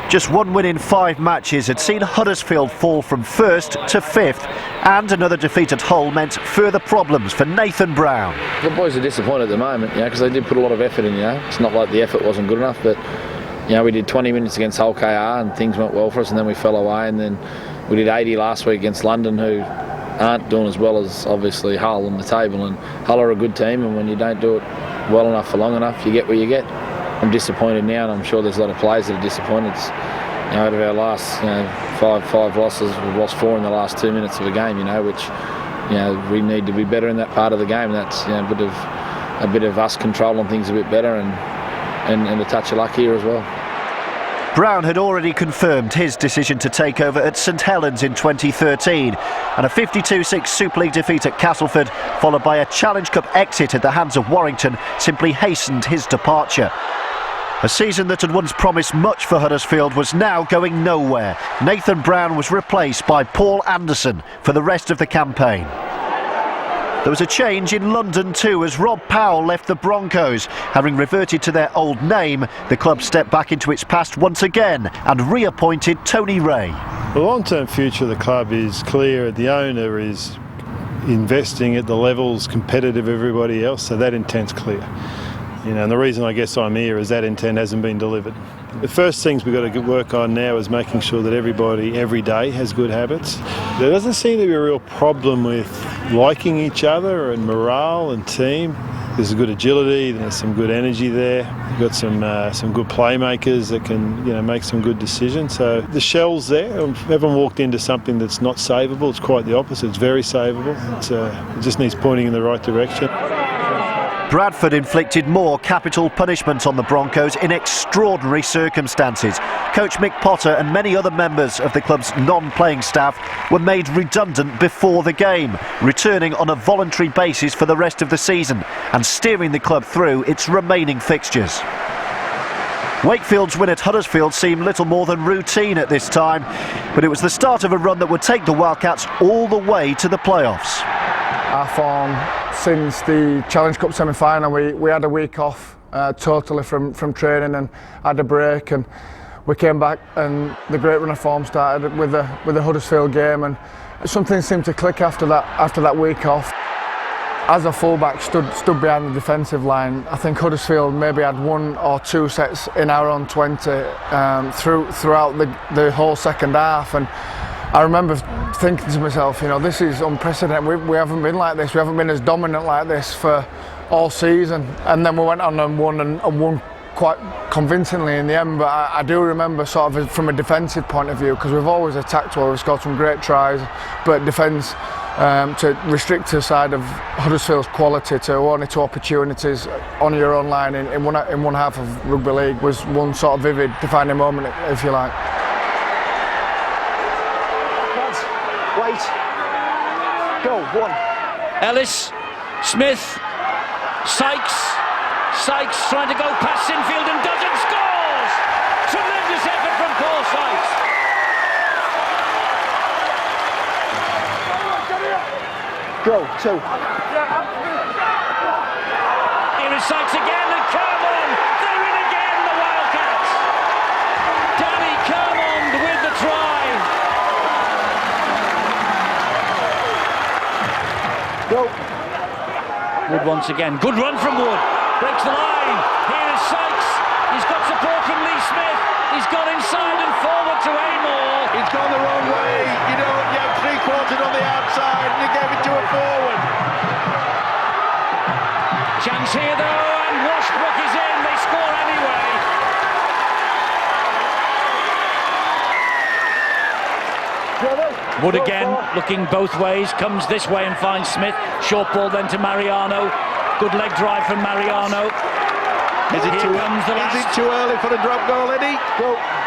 Just one win in 5 matches had seen Huddersfield fall from 1st to 5th, and another defeat at Hull meant further problems for Nathan Brown. The boys are disappointed at the moment, because they did put a lot of effort in. It's not like the effort wasn't good enough, but we did 20 minutes against Hull KR and things went well for us, and then we fell away, and then we did 80 last week against London, who aren't doing as well as obviously Hull on the table, and Hull are a good team, and when you don't do it well enough for long enough, you get what you get. I'm disappointed now, and I'm sure there's a lot of players that are disappointed. Out of our last five losses, we've lost 4 in the last 2 minutes of a game, which we need to be better in that part of the game. That's a bit of us controlling things a bit better, and a touch of luck here as well. Brown had already confirmed his decision to take over at St Helens in 2013, and a 52-6 Super League defeat at Castleford, followed by a Challenge Cup exit at the hands of Warrington, simply hastened his departure. A season that had once promised much for Huddersfield was now going nowhere. Nathan Brown was replaced by Paul Anderson for the rest of the campaign. There was a change in London too, as Rob Powell left the Broncos. Having reverted to their old name, the club stepped back into its past once again and reappointed Tony Ray. The long-term future of the club is clear. The owner is investing at the levels competitive of everybody else, so that intent's clear. And the reason I guess I'm here is that intent hasn't been delivered. The first things we've got to work on now is making sure that everybody every day has good habits. There doesn't seem to be a real problem with liking each other and morale and team. There's good agility, there's some good energy there. We've got some good playmakers that can make some good decisions. So the shell's there. We haven't walked into something that's not savable. It's quite the opposite. It's very savable. It just needs pointing in the right direction. Bradford inflicted more capital punishment on the Broncos in extraordinary circumstances. Coach Mick Potter and many other members of the club's non-playing staff were made redundant before the game, returning on a voluntary basis for the rest of the season and steering the club through its remaining fixtures. Wakefield's win at Huddersfield seemed little more than routine at this time, but it was the start of a run that would take the Wildcats all the way to the playoffs. Our form since the Challenge Cup semi-final, we had a week off totally from training and had a break, and we came back and the great run of form started with the Huddersfield game, and something seemed to click after that week off. As a fullback stood behind the defensive line, I think Huddersfield maybe had 1 or 2 sets in our own 20 throughout the whole second half, and I remember thinking to myself, this is unprecedented. We haven't been like this. We haven't been as dominant like this for all season. And then we went on and won quite convincingly in the end. But I do remember sort of from a defensive point of view, because we've always attacked well. We've scored some great tries, but defence to restrict the side of Huddersfield's quality to only 2 opportunities on your own line in one half of rugby league was one sort of vivid defining moment, if you like. Wait. Go. 1. Ellis, Smith, Sykes trying to go past Sinfield and doesn't, scores! Tremendous effort from Paul Sykes. Go. 2. Here is Sykes again, and Kermond, they're in again, the Wildcats. Danny Kermond with the try. Go. Wood once again, good run from Wood, breaks the line. Here is Sykes, he's got support from Lee Smith, he's gone inside and forward to Amor. He's gone the wrong way, you have 3/4 on the outside and you gave it to a forward. Chance here though, and Washbrook is in, they score anyway. Wood again, looking both ways, comes this way and finds Smith. Short ball then to Mariano. Good leg drive from Mariano. Is it too early for a drop goal, Eddie?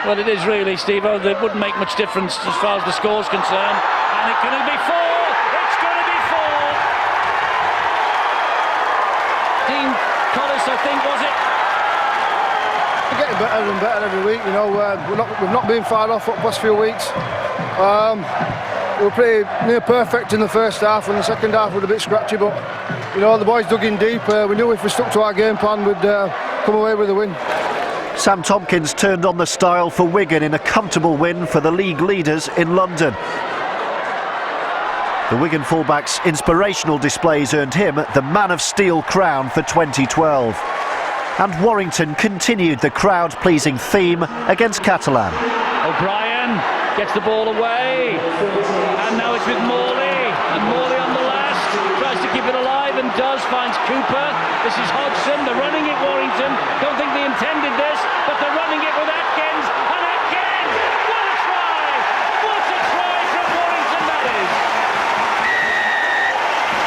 Well, it is really, Steve-O. It wouldn't make much difference as far as the score's concerned. And it's going to be 4. It's going to be 4. Dean Collis, I think, was it? We're getting better and better every week. We've not been far off the past few weeks. We were pretty near perfect in the first half, and the second half was a bit scratchy, but the boys dug in deep. We knew if we stuck to our game plan we'd come away with a win. Sam Tompkins turned on the style for Wigan in a comfortable win for the league leaders in London. The Wigan fullback's inspirational displays earned him the Man of Steel crown for 2012. And Warrington continued the crowd-pleasing theme against Catalan. O'Brien gets the ball away, and now it's with Morley, and Morley on the last, tries to keep it alive and does, finds Cooper. This is Hodgson, they're running it, Warrington, don't think they intended this, but they're running it with Atkins, and Atkins, what a try from Warrington that is.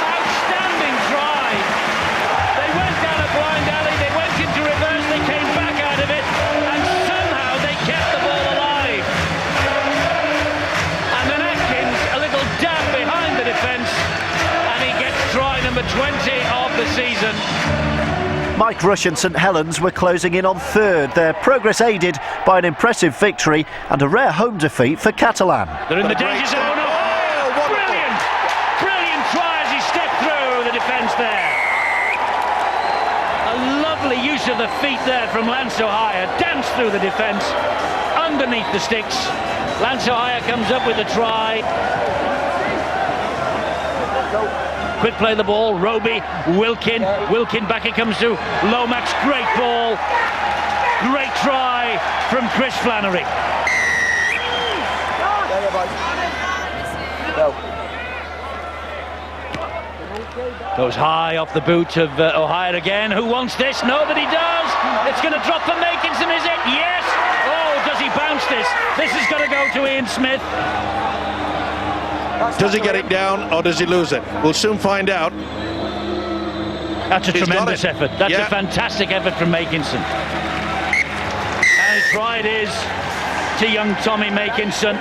Outstanding try. They went down a blind alley, they went into reverse, they came back out of it, and somehow they kept the ball alive. And then Atkins, a little dab behind the defence, and he gets try number 20 of the season. Mike Rush and St Helens were closing in on third, their progress aided by an impressive victory and a rare home defeat for Catalan. They're in the danger zone. Brilliant try as he stepped through the defence there. A lovely use of the feet there from Lance O'Hire, danced through the defence, underneath the sticks. Lance O'Hire comes up with a try. Quick play the ball, Roby, Wilkin back it comes to Lomax, great ball, great try from Chris Flannery. Goes high off the boot of O'Hire again. Who wants this? Nobody does. It's going to drop for Makinson, is it? Yes. Oh, does he bounce this? This is going to go to Ian Smith. Does he get it down or does he lose it? We'll soon find out. That's a tremendous effort. That's a fantastic effort from Makinson. And a try it is to young Tommy Makinson.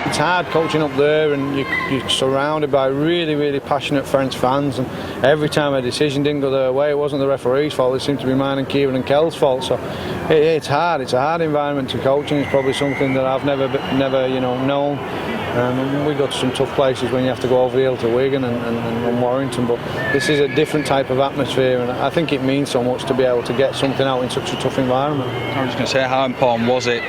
It's hard coaching up there, and you're surrounded by really, really passionate French fans, and every time a decision didn't go their way, it wasn't the referee's fault, it seemed to be mine and Kieran and Kel's fault. So it's hard. It's a hard environment to coach, and it's probably something that I've never known. We go to some tough places when you have to go over the hill to Wigan and Warrington, but this is a different type of atmosphere, and I think it means so much to be able to get something out in such a tough environment. I was just going to say, how important was it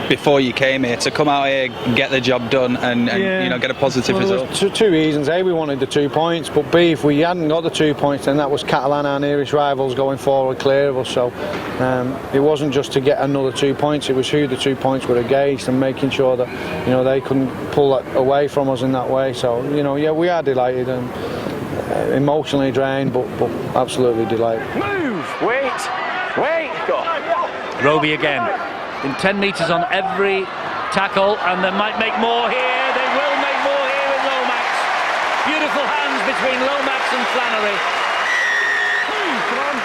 before you came here, to come out here and get the job done and you know, get a positive result? Two reasons. A, we wanted the 2 points, but B, if we hadn't got the 2 points, then that was Catalan, our nearest rivals, going forward clear of us. So it wasn't just to get another 2 points, it was who the 2 points were against and making sure that, you know, they couldn't pull that away from us in that way. So, you know, yeah, we are delighted and emotionally drained, but absolutely delighted. Move! Wait! Go. Roby again. In 10 metres on every tackle, and they might make more here. They will make more here with Lomax. Beautiful hands between Lomax and Flannery. Come on.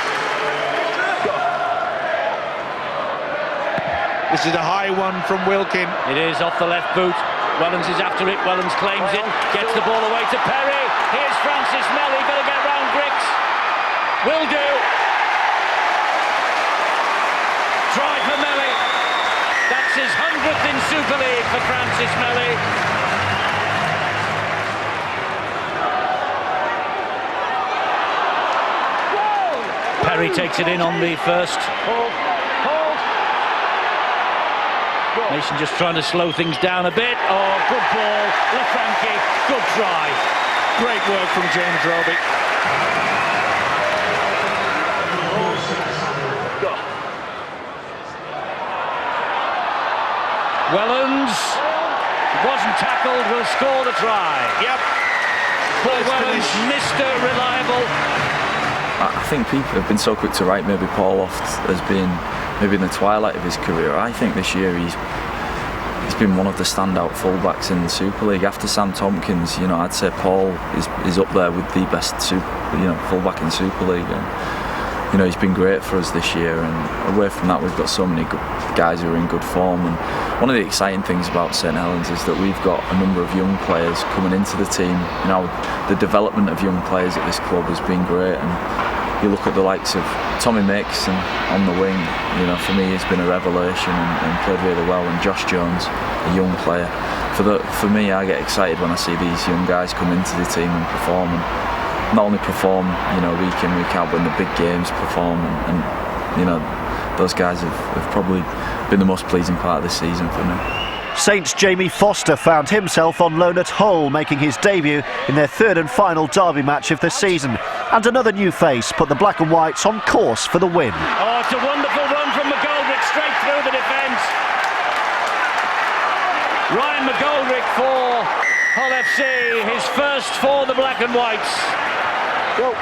This is a high one from Wilkin. It is off the left boot. Wellens is after it. Wellens claims it. Gets the ball away to Perry. Here's Francis Melly. Got to get round Grix. Will do. Try for Melly. That's his 100th in Super League for Francis Melly. Perry takes it in on the first. Hold. Mason just trying to slow things down a bit. Oh, good ball. Lafranchi, good try. Great work from James Roby. Wellens wasn't tackled, will score the try. Yep. Paul Wellens, Mr. Reliable. I think people have been so quick to write maybe Paul off as being maybe in the twilight of his career. I think this year he's been one of the standout fullbacks in the Super League. After Sam Tompkins, you know, I'd say Paul is up there with the best fullback in Super League. And, you know, he's been great for us this year, and away from that we've got so many good guys who are in good form. And one of the exciting things about St Helens is that we've got a number of young players coming into the team. You know, the development of young players at this club has been great, and you look at the likes of Tommy Mixon on the wing, you know, for me he's been a revelation and played really well, and Josh Jones, a young player. For me, I get excited when I see these young guys come into the team and perform, and not only perform, you know, week in, week out, but in the big games perform, and you know, those guys have probably been the most pleasing part of this season for me. Saints' Jamie Foster found himself on loan at Hull, making his debut in their third and final derby match of the season. And another new face put the Black and Whites on course for the win. Oh, it's a wonderful run from McGoldrick straight through the defence. Ryan McGoldrick for Hull FC, his first for the Black and Whites. Go.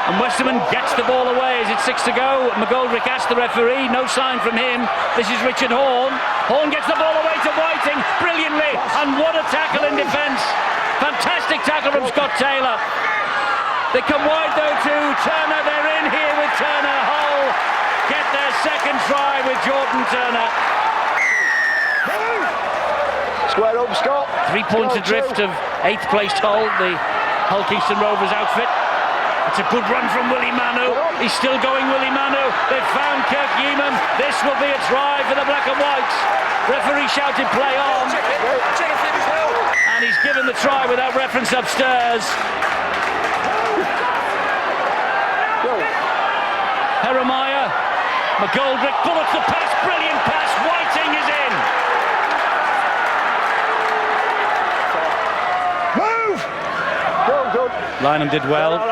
And Westerman gets the ball away. Is it 6 to go? McGoldrick asked the referee. No sign from him. This is Richard Horne. Horne gets the ball away to Whiting brilliantly. And what a tackle in defence. Fantastic tackle from Scott Taylor. They come wide though to Turner. They're in here with Turner. Hull get their second try with Jordan Turner. Square up, Scott. 3 points adrift of 8th placed Hull, the Hull Kingston Rovers outfit. It's a good run from Willie Manu. He's still going, Willie Manu. They've found Kirk Yeeman. This will be a try for the Black and Whites. Referee shouted play on. And he's given the try without reference upstairs. Heremiah. McGoldrick bullets the pass. Brilliant pass. Whiting is in. Move! Good. Lynham did well.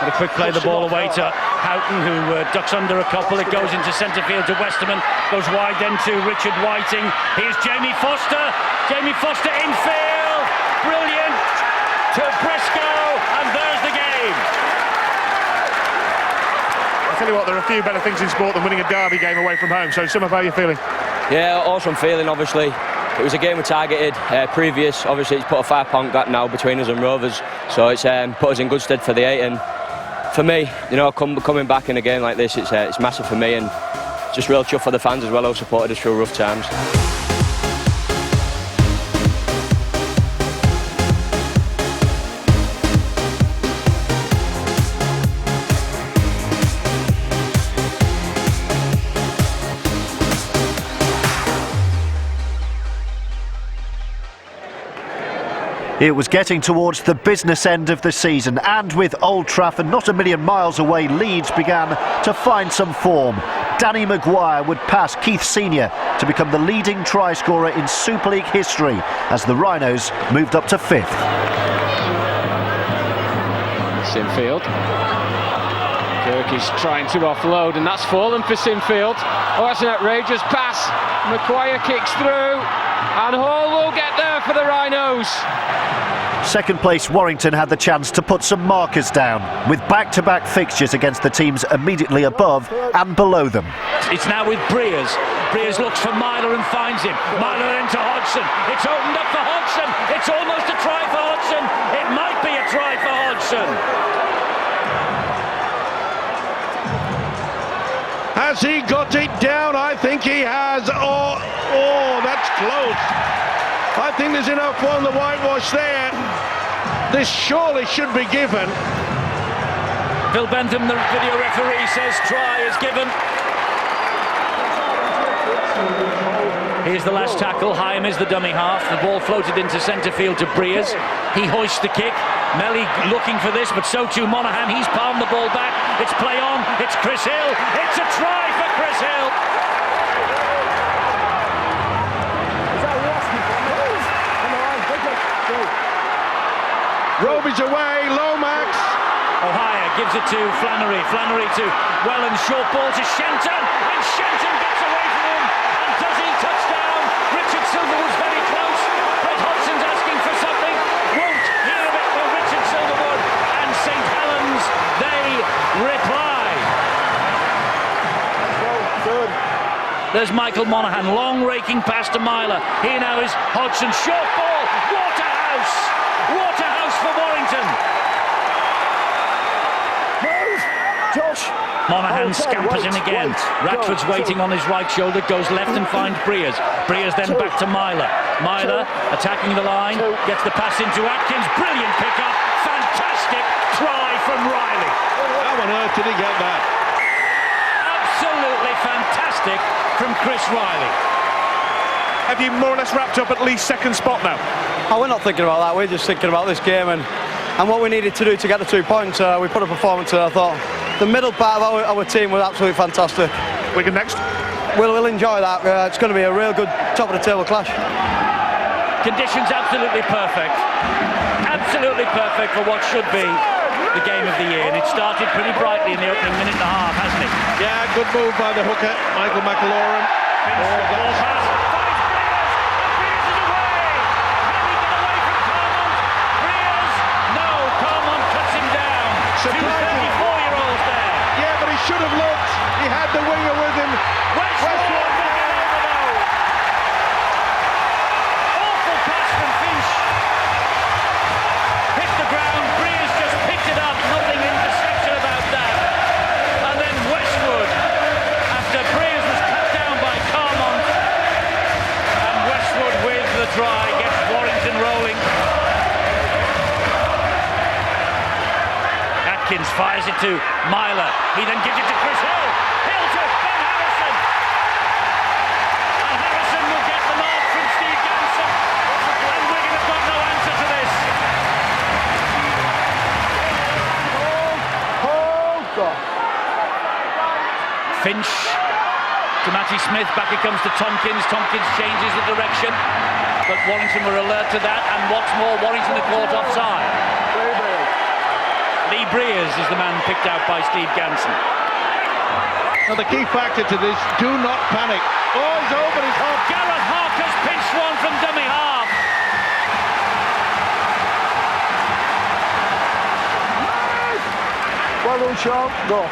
Had a quick play the ball away to Houghton, who ducks under a couple. It goes into centre field to Westerman. Goes wide then to Richard Whiting. Here's Jamie Foster. Jamie Foster infield. Brilliant. To Briscoe. And there's the game. I tell you what, there are a few better things in sport than winning a derby game away from home. So, Summer, how are you feeling? Yeah, awesome feeling, obviously. It was a game we targeted previous. Obviously, it's put a 5-point gap now between us and Rovers. So it's put us in good stead for the 8. And for me, you know, coming back in a game like this, it's massive for me, and just real chuff for the fans as well, who supported us through rough times. It was getting towards the business end of the season, and with Old Trafford not a million miles away, Leeds began to find some form. Danny Maguire would pass Keith Senior to become the leading try scorer in Super League history as the Rhinos moved up to 5th. Sinfield. Kirk is trying to offload, and that's fallen for Sinfield. Oh, that's an outrageous pass. Maguire kicks through, and Hall will get there for the Rhinos. Second place Warrington had the chance to put some markers down, with back-to-back fixtures against the teams immediately above and below them. It's now with Breers. Breers looks for Myler and finds him. Myler into Hodgson. It's opened up for Hodgson. It's almost a try for Hodgson. It might be a try for Hodgson. Has he got it down? I think he has. Oh, that's close. I think there's enough on the whitewash there. This surely should be given. Phil Bentham, the video referee, says try is given. Here's the last tackle. Hyam is the dummy half. The ball floated into centre field to Breers. He hoists the kick. Melly looking for this, but so too Monaghan. He's palmed the ball back. It's play on. It's Chris Hill. It's a try for Chris Hill. Roby's away, Lomax. O'Hire gives it to Flannery. Flannery to Welland. Short ball to Shenton. And Shenton gets away from him. And does he? Touchdown. Richard Silverwood's very close. Fred Hodgson's asking for something. Won't hear of it for Richard Silverwood. And St Helens, they reply. There's Michael Monaghan. Long raking pass to Myler. Here now is Hodgson. Short ball. Waterhouse. Waterhouse for Warrington. Monaghan scampers in again. Radford's waiting on his right shoulder, goes left and finds Breers. Breers then back to Myler. Myler attacking the line, gets the pass into Atkins. Brilliant pickup. Fantastic try from Riley. How on earth did he get that? Absolutely fantastic from Chris Riley. Have you more or less wrapped up at least second spot now? Oh, we're not thinking about that. We're just thinking about this game and what we needed to do to get the 2 points. We put a performance in. I thought the middle part of our team was absolutely fantastic. Wigan next. We'll enjoy that. It's going to be a real good top of the table clash. Conditions absolutely perfect. Absolutely perfect for what should be the game of the year. And it started pretty brightly in the opening minute and a half, hasn't it? Yeah, good move by the hooker, Michael McAloran. Ball pass. Two 34-year-olds there. Yeah, but he should have looked. He had the winger with him. Westwood awful pass from Finch. Hit the ground. Breers just picked it up. Nothing interception about that. And then Westwood, after Breers was cut down by Carmont, and Westwood with the try gets Warrington rolling. Atkins fires it to Myler. He then gives it to Chris Hill. Hill to Ben Harrison. And Harrison will get the nod from Steve Ganson. And Wigan have got no answer to this. Finch to Matty Smith. Back it comes to Tompkins. Tompkins changes the direction. But Warrington were alert to that. And what's more, Warrington are caught offside. Lee Breers is the man picked out by Steve Ganson. Now the key factor to this, do not panic. Oh, he's over his half. Gareth Harker's pinched one from dummy half. Well done, Sean. Go.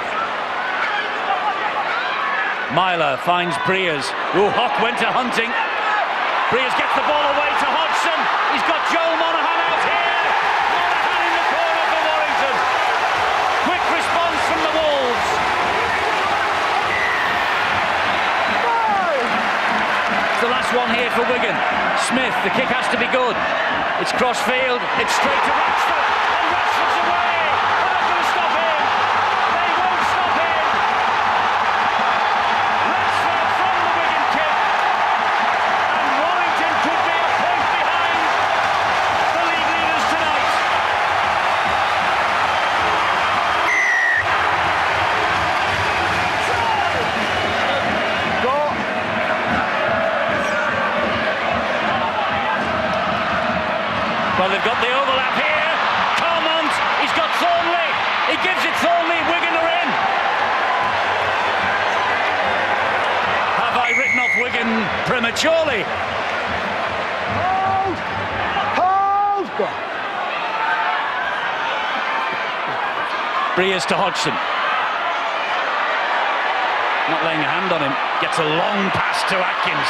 Myler finds Breers. Oh, Hock went to hunting. Breers gets the ball away to Hodgson. He's got Joel Monaghan out here. Monaghan in the corner for Warrington. Quick response from the Wolves. It's the last one here for Wigan. Smith, the kick has to be good. It's cross field. It's straight to Rashford. And Rashford's away. They're not going to stop him. They won't stop him. Rashford from the Wigan kick. And Warrington could be a point behind the league leader. Well, they've got the overlap here. Carmont, he's got Thornley. He gives it Thornley. Wigan are in. Have I written off Wigan prematurely? Hold! Breers to Hodgson. Not laying a hand on him. Gets a long pass to Atkins.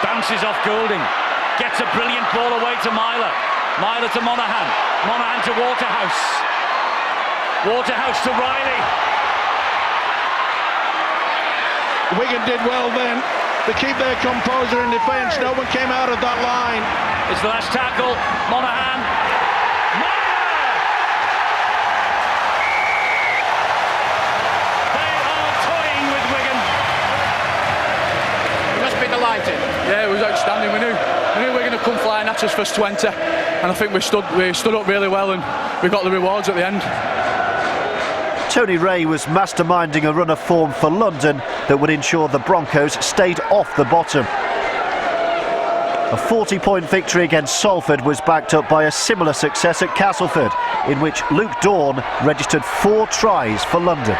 Bounces off Goulding. Gets a brilliant ball away to Myler. Myler to Monaghan. Monaghan to Waterhouse. Waterhouse to Riley. Wigan did well then to keep their composure in defence. No one came out of that line. It's the last tackle. Monaghan. They are toying with Wigan. You must be delighted. Yeah, it was outstanding. We knew we were going to come flying at us first 20, and I think we stood up really well, and we got the rewards at the end. Tony Ray was masterminding a run of form for London that would ensure the Broncos stayed off the bottom. A 40-point victory against Salford was backed up by a similar success at Castleford, in which Luke Dawn registered 4 tries for London.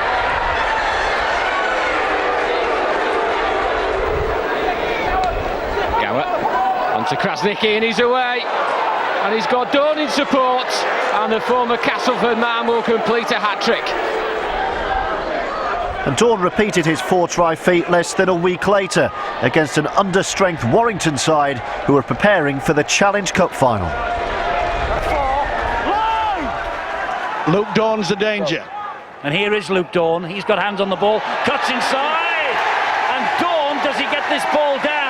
To Krasnicki, and he's away, and he's got Dawn in support, and the former Castleford man will complete a hat-trick. And Dawn repeated his 4-try feat less than a week later against an under-strength Warrington side who are preparing for the Challenge Cup final. Luke Dawn's the danger. And here is Luke Dawn. He's got hands on the ball, cuts inside, and Dawn, does he get this ball down?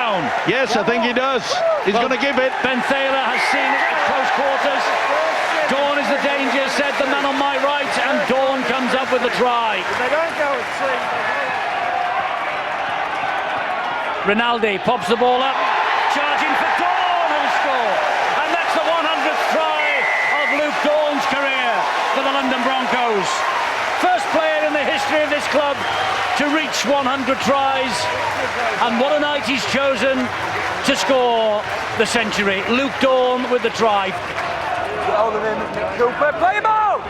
Yes, I think he does. He's going to give it. Ben Thaler has seen it at close quarters. Dawn is the danger, said the man on my right, and Dawn comes up with the try. They don't go at sea. Rinaldi pops the ball up, charging for Dawn, who'll score. And that's the 100th try of Luke Dawn's career for the London Broncos. First player in the history of this club to reach 100 tries, and what a night he's chosen to score the century. Luke Dawn with the try. Cooper, play ball!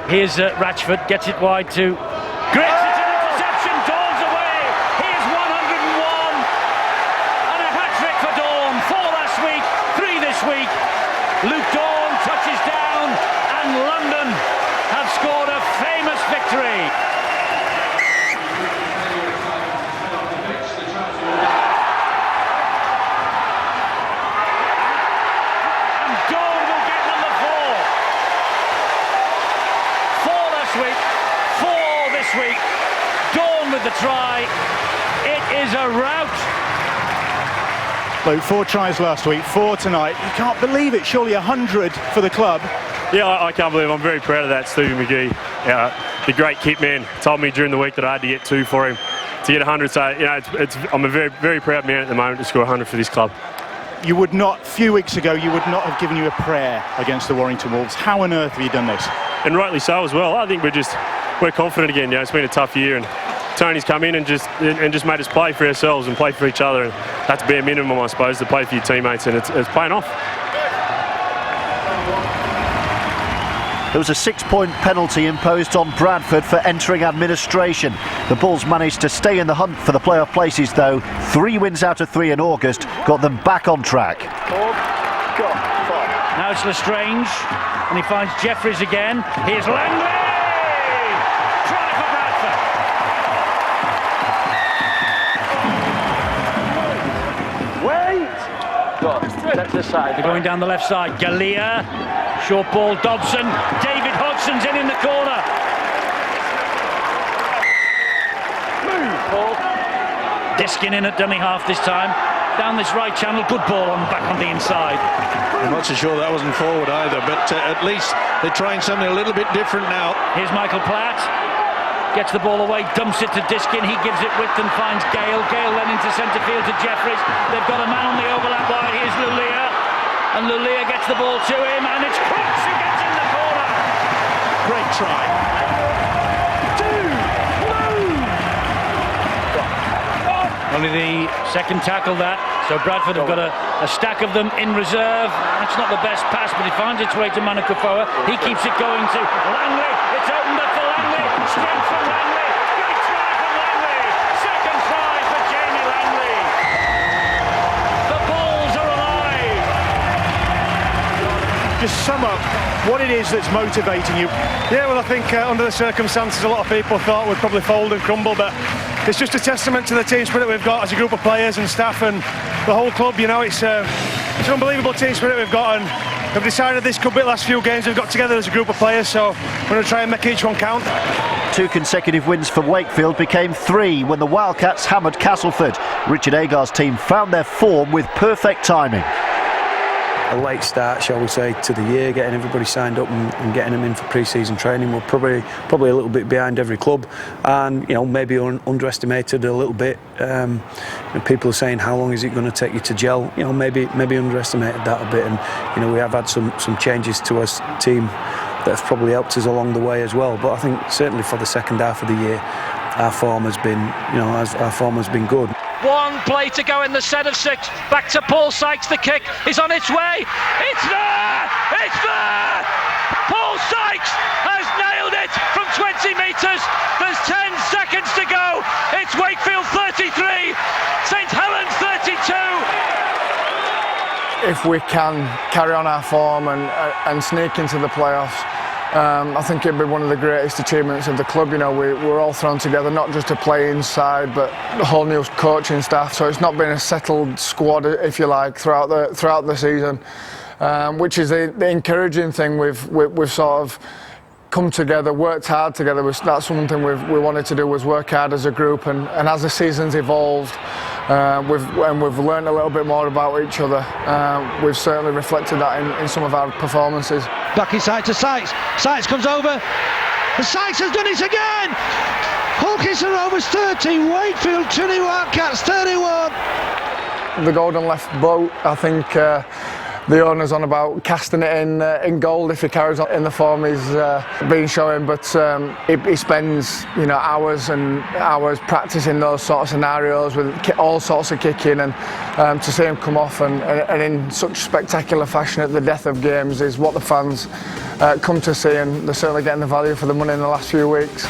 Here's Ratchford, gets it wide to Griggs. It's an interception. Dawn's away. Here's 101, and a hat-trick for Dawn. 4 last week, 3 this week. Luke Dawn touches down, and London have scored a famous victory. And Dawn will get number 4. 4 last week, 4 this week. Dawn with the try. It is a rout. Luke, 4 tries last week, 4 tonight. You can't believe it. Surely 100 for the club. Yeah, I can't believe it. I'm very proud of that, Stevie McGee. The great kit man told me during the week that I had to get 2 for him to get 100. So, you know, I'm a very, very proud man at the moment to score 100 for this club. You would not, a few weeks ago, you would not have given you a prayer against the Warrington Wolves. How on earth have you done this? And rightly so as well. I think we're confident again. You know, it's been a tough year, and Tony's come in and just made us play for ourselves and play for each other. And that's bare minimum, I suppose, to play for your teammates, and it's paying off. There was a 6-point penalty imposed on Bradford for entering administration. The Bulls managed to stay in the hunt for the playoff places though. 3 wins out of 3 in August got them back on track. Now it's Lestrange, and he finds Jeffries again. Here's Langley! Try for Bradford. Wait! That's the side. They're going down the left side. Galea. Short ball, Dobson. David Hodgson's in the corner. Move, Paul. Diskin in at dummy half this time. Down this right channel, good ball back on the inside. I'm not so sure that wasn't forward either, but at least they're trying something a little bit different now. Here's Michael Platt. Gets the ball away, dumps it to Diskin. He gives it width and finds Gale. Gale then into centre field to Jeffries. They've got a man on the overlap wide. Here's Lulia. And Lulia gets the ball to him, and it's Crooks who gets in the corner. Great try. Only the second tackle that, so Bradford have got a A stack of them in reserve. That's not the best pass, but it finds its way to Manakufoa. He keeps it going to Langley. It's opened up for Langley. Straight from Langley. Great try from Langley. Second try for Jamie Langley. The Bulls are alive. Just sum up what it is that's motivating you. Yeah, well, I think under the circumstances, a lot of people thought we'd probably fold and crumble, but it's just a testament to the team spirit we've got as a group of players and staff and the whole club. You know, it's an unbelievable team spirit we've got, and we've decided this could be the last few games we've got together as a group of players, so we're going to try and make each one count. 2 consecutive wins for Wakefield became 3 when the Wildcats hammered Castleford. Richard Agar's team found their form with perfect timing. A late start, shall we say, to the year, getting everybody signed up and getting them in for pre-season training. We're probably a little bit behind every club, and maybe underestimated a little bit. People are saying, how long is it going to take you to gel? Maybe underestimated that a bit, and we have had some changes to our team that have probably helped us along the way as well. But I think certainly for the second half of the year, our form has been good. One play to go in the set of 6. Back to Paul Sykes. The kick is on its way. It's there! It's there! Paul Sykes has nailed it from 20 metres. There's 10 seconds to go. It's Wakefield 33, St Helens 32. If we can carry on our form and sneak into the playoffs, I think it'd be one of the greatest achievements of the club. We're all thrown together, not just to play inside, but the whole new coaching staff. So it's not been a settled squad, if you like, throughout the season, which is the encouraging thing. We've sort of come together, worked hard together. That's one thing we wanted to do, was work hard as a group. And as the season's evolved, we've learned a little bit more about each other. We've certainly reflected that in some of our performances. Back inside to Sykes. Sykes comes over. And Sykes has done it again. Hulkinson Rovers 30, Wakefield 20, Wildcats 31. The Golden left boat, I think the owner's on about casting it in gold if he carries on in the form he's been showing, but he spends hours and hours practicing those sort of scenarios with all sorts of kicking, and to see him come off and in such spectacular fashion at the death of games is what the fans come to see, and they're certainly getting the value for the money in the last few weeks.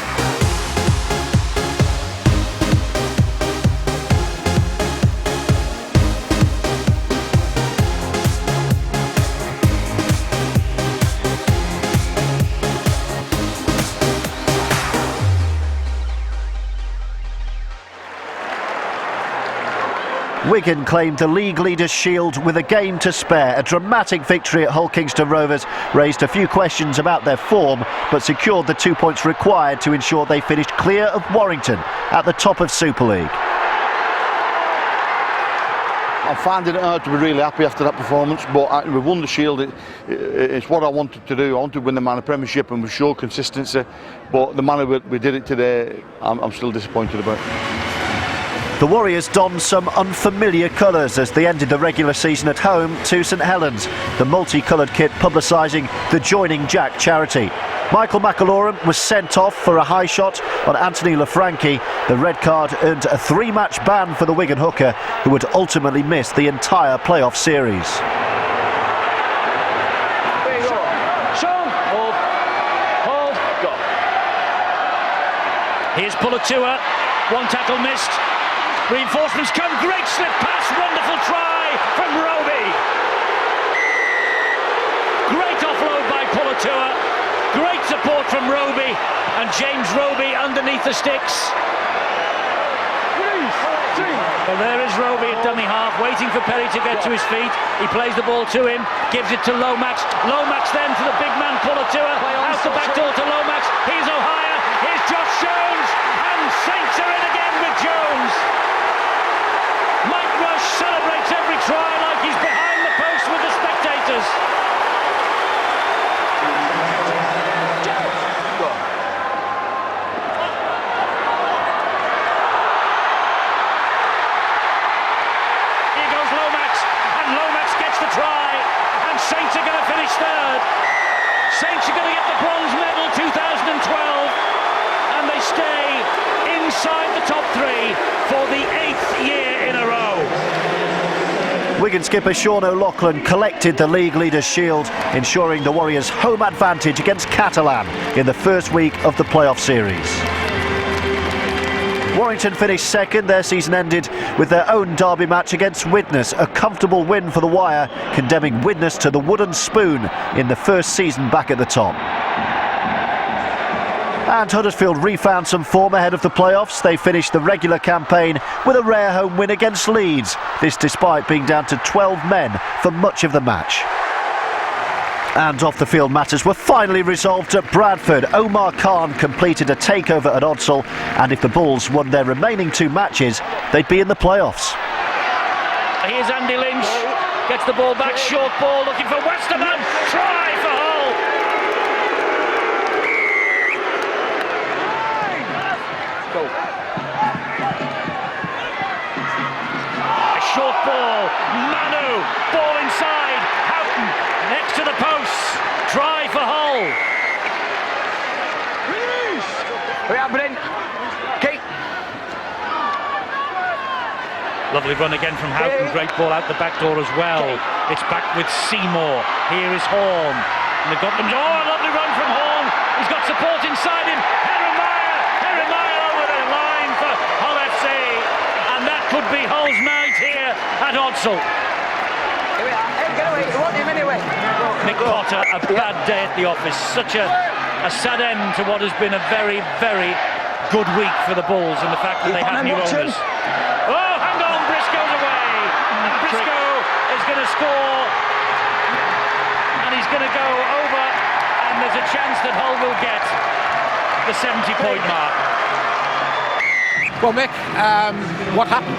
Wigan claimed the league leaders' shield with a game to spare. A dramatic victory at Hull Kingston Rovers raised a few questions about their form, but secured the 2 points required to ensure they finished clear of Warrington at the top of Super League. I'm finding it hard to be really happy after that performance, but we've won the shield. It's what I wanted to do. I wanted to win the Manor Premiership, and we showed consistency, but the manner we did it today, I'm still disappointed about. The Warriors donned some unfamiliar colours as they ended the regular season at home to St Helens, the multicoloured kit publicising the Joining Jack charity. Michael McAlorum was sent off for a high shot on Anthony Lafranchi. The red card earned a 3-match ban for the Wigan hooker, who would ultimately miss the entire playoff series. Hold, go. Here's Pulatua, one tackle missed. Reinforcements come, great slip pass, wonderful try from Roby. Great offload by Pulatua, great support from Roby, and James Roby underneath the sticks. Well, there is Roby at dummy half, waiting for Perry to get to his feet. He plays the ball to him, gives it to Lomax. Lomax then to the big man Pulatua, out the back door to Lomax. Here's O'Hire, here's Josh Jones, and Saints are in again with Jones. Mike Rush celebrates every try like he's behind the post with the spectators. Here goes Lomax, and Lomax gets the try, and Saints are going to finish third. Saints are going to get the bronze medal 2012, and they stay inside the top 3 for the 8th year in a row. Wigan skipper Sean O'Loughlin collected the league leaders' shield, ensuring the Warriors' home advantage against Catalan in the first week of the playoff series. Warrington finished second. Their season ended with their own derby match against Widnes, a comfortable win for the Wire, condemning Widnes to the wooden spoon in the first season back at the top. And Huddersfield refound some form ahead of the playoffs. They finished the regular campaign with a rare home win against Leeds, this despite being down to 12 men for much of the match. And off-the-field matters were finally resolved at Bradford. Omar Khan completed a takeover at Odsal, and if the Bulls won their remaining 2 matches, they'd be in the playoffs. Here's Andy Lynch, gets the ball back, short ball, looking for Westerman, try for Hull! Go. A short ball, Manu, ball inside, Houghton, next to the posts, try for Hull. Hurry up, Brent. Okay. Lovely run again from Houghton, great ball out the back door as well. It's back with Seymour, here is Horn. And they've got them, oh, a lovely run from Horn. He's got support inside him. Herrenmeyer over the line for Hull FC. And that could be Hull's night here at Odsal. Here we are. Hey, get away. You want him anyway. Nick Potter, a bad day at the office. Such a sad end to what has been a very, very good week for the Bulls, and the fact that they have new owners. Oh, hang on, Briscoe's away. Briscoe is going to score, and he's going to go over, and there's a chance that Hull will get the 70-point mark. Well, Mick, what happened?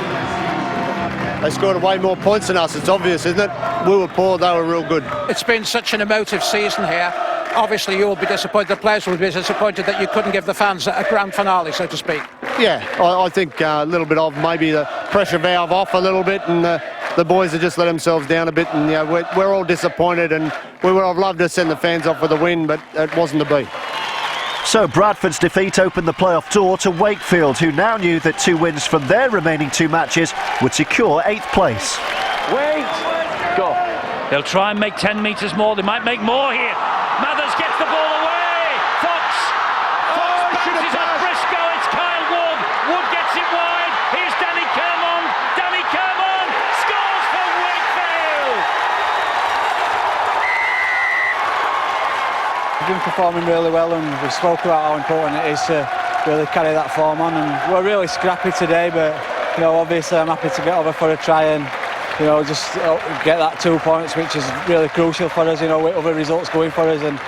They scored way more points than us, it's obvious, isn't it? We were poor, they were real good. It's been such an emotive season here. Obviously you'll be disappointed, the players will be disappointed that you couldn't give the fans a grand finale, so to speak. Yeah, I think a little bit of maybe the pressure valve off a little bit, and the boys have just let themselves down a bit, and we're all disappointed, and we would have loved to send the fans off with a win, but it wasn't to be. So Bradford's defeat opened the playoff door to Wakefield, who now knew that 2 wins from their remaining 2 matches would secure 8th place. Wait! Go. They'll try and make 10 metres more. They might make more here. Mathers gets the ball away. Fox bounces off Briscoe. It's Kyle Wood. Wood gets it wide. Here's Danny Kermond. Danny Kermond scores for Wakefield. We've been performing really well, and we spoke about how important it is to really carry that form on, and we're really scrappy today, but obviously I'm happy to get over for a try and just get that 2 points, which is really crucial for us, with other results going for us. And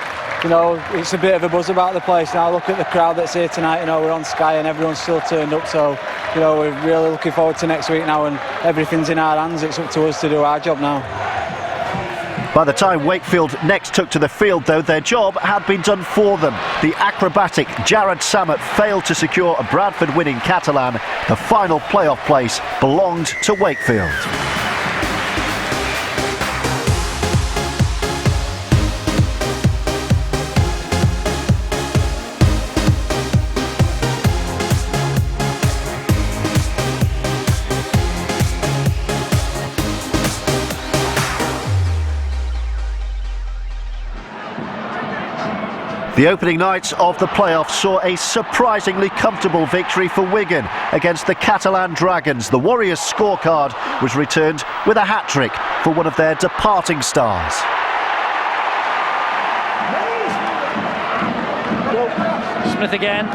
it's a bit of a buzz about the place now. Look at the crowd that's here tonight. We're on Sky and everyone's still turned up, so we're really looking forward to next week now, and everything's in our hands. It's up to us to do our job now. By the time Wakefield next took to the field, though, their job had been done for them. The acrobatic Jared Sammet failed to secure a Bradford win in Catalan. The final playoff place belonged to Wakefield. The opening night of the playoffs saw a surprisingly comfortable victory for Wigan against the Catalan Dragons. The Warriors' scorecard was returned with a hat-trick for one of their departing stars. Smith again.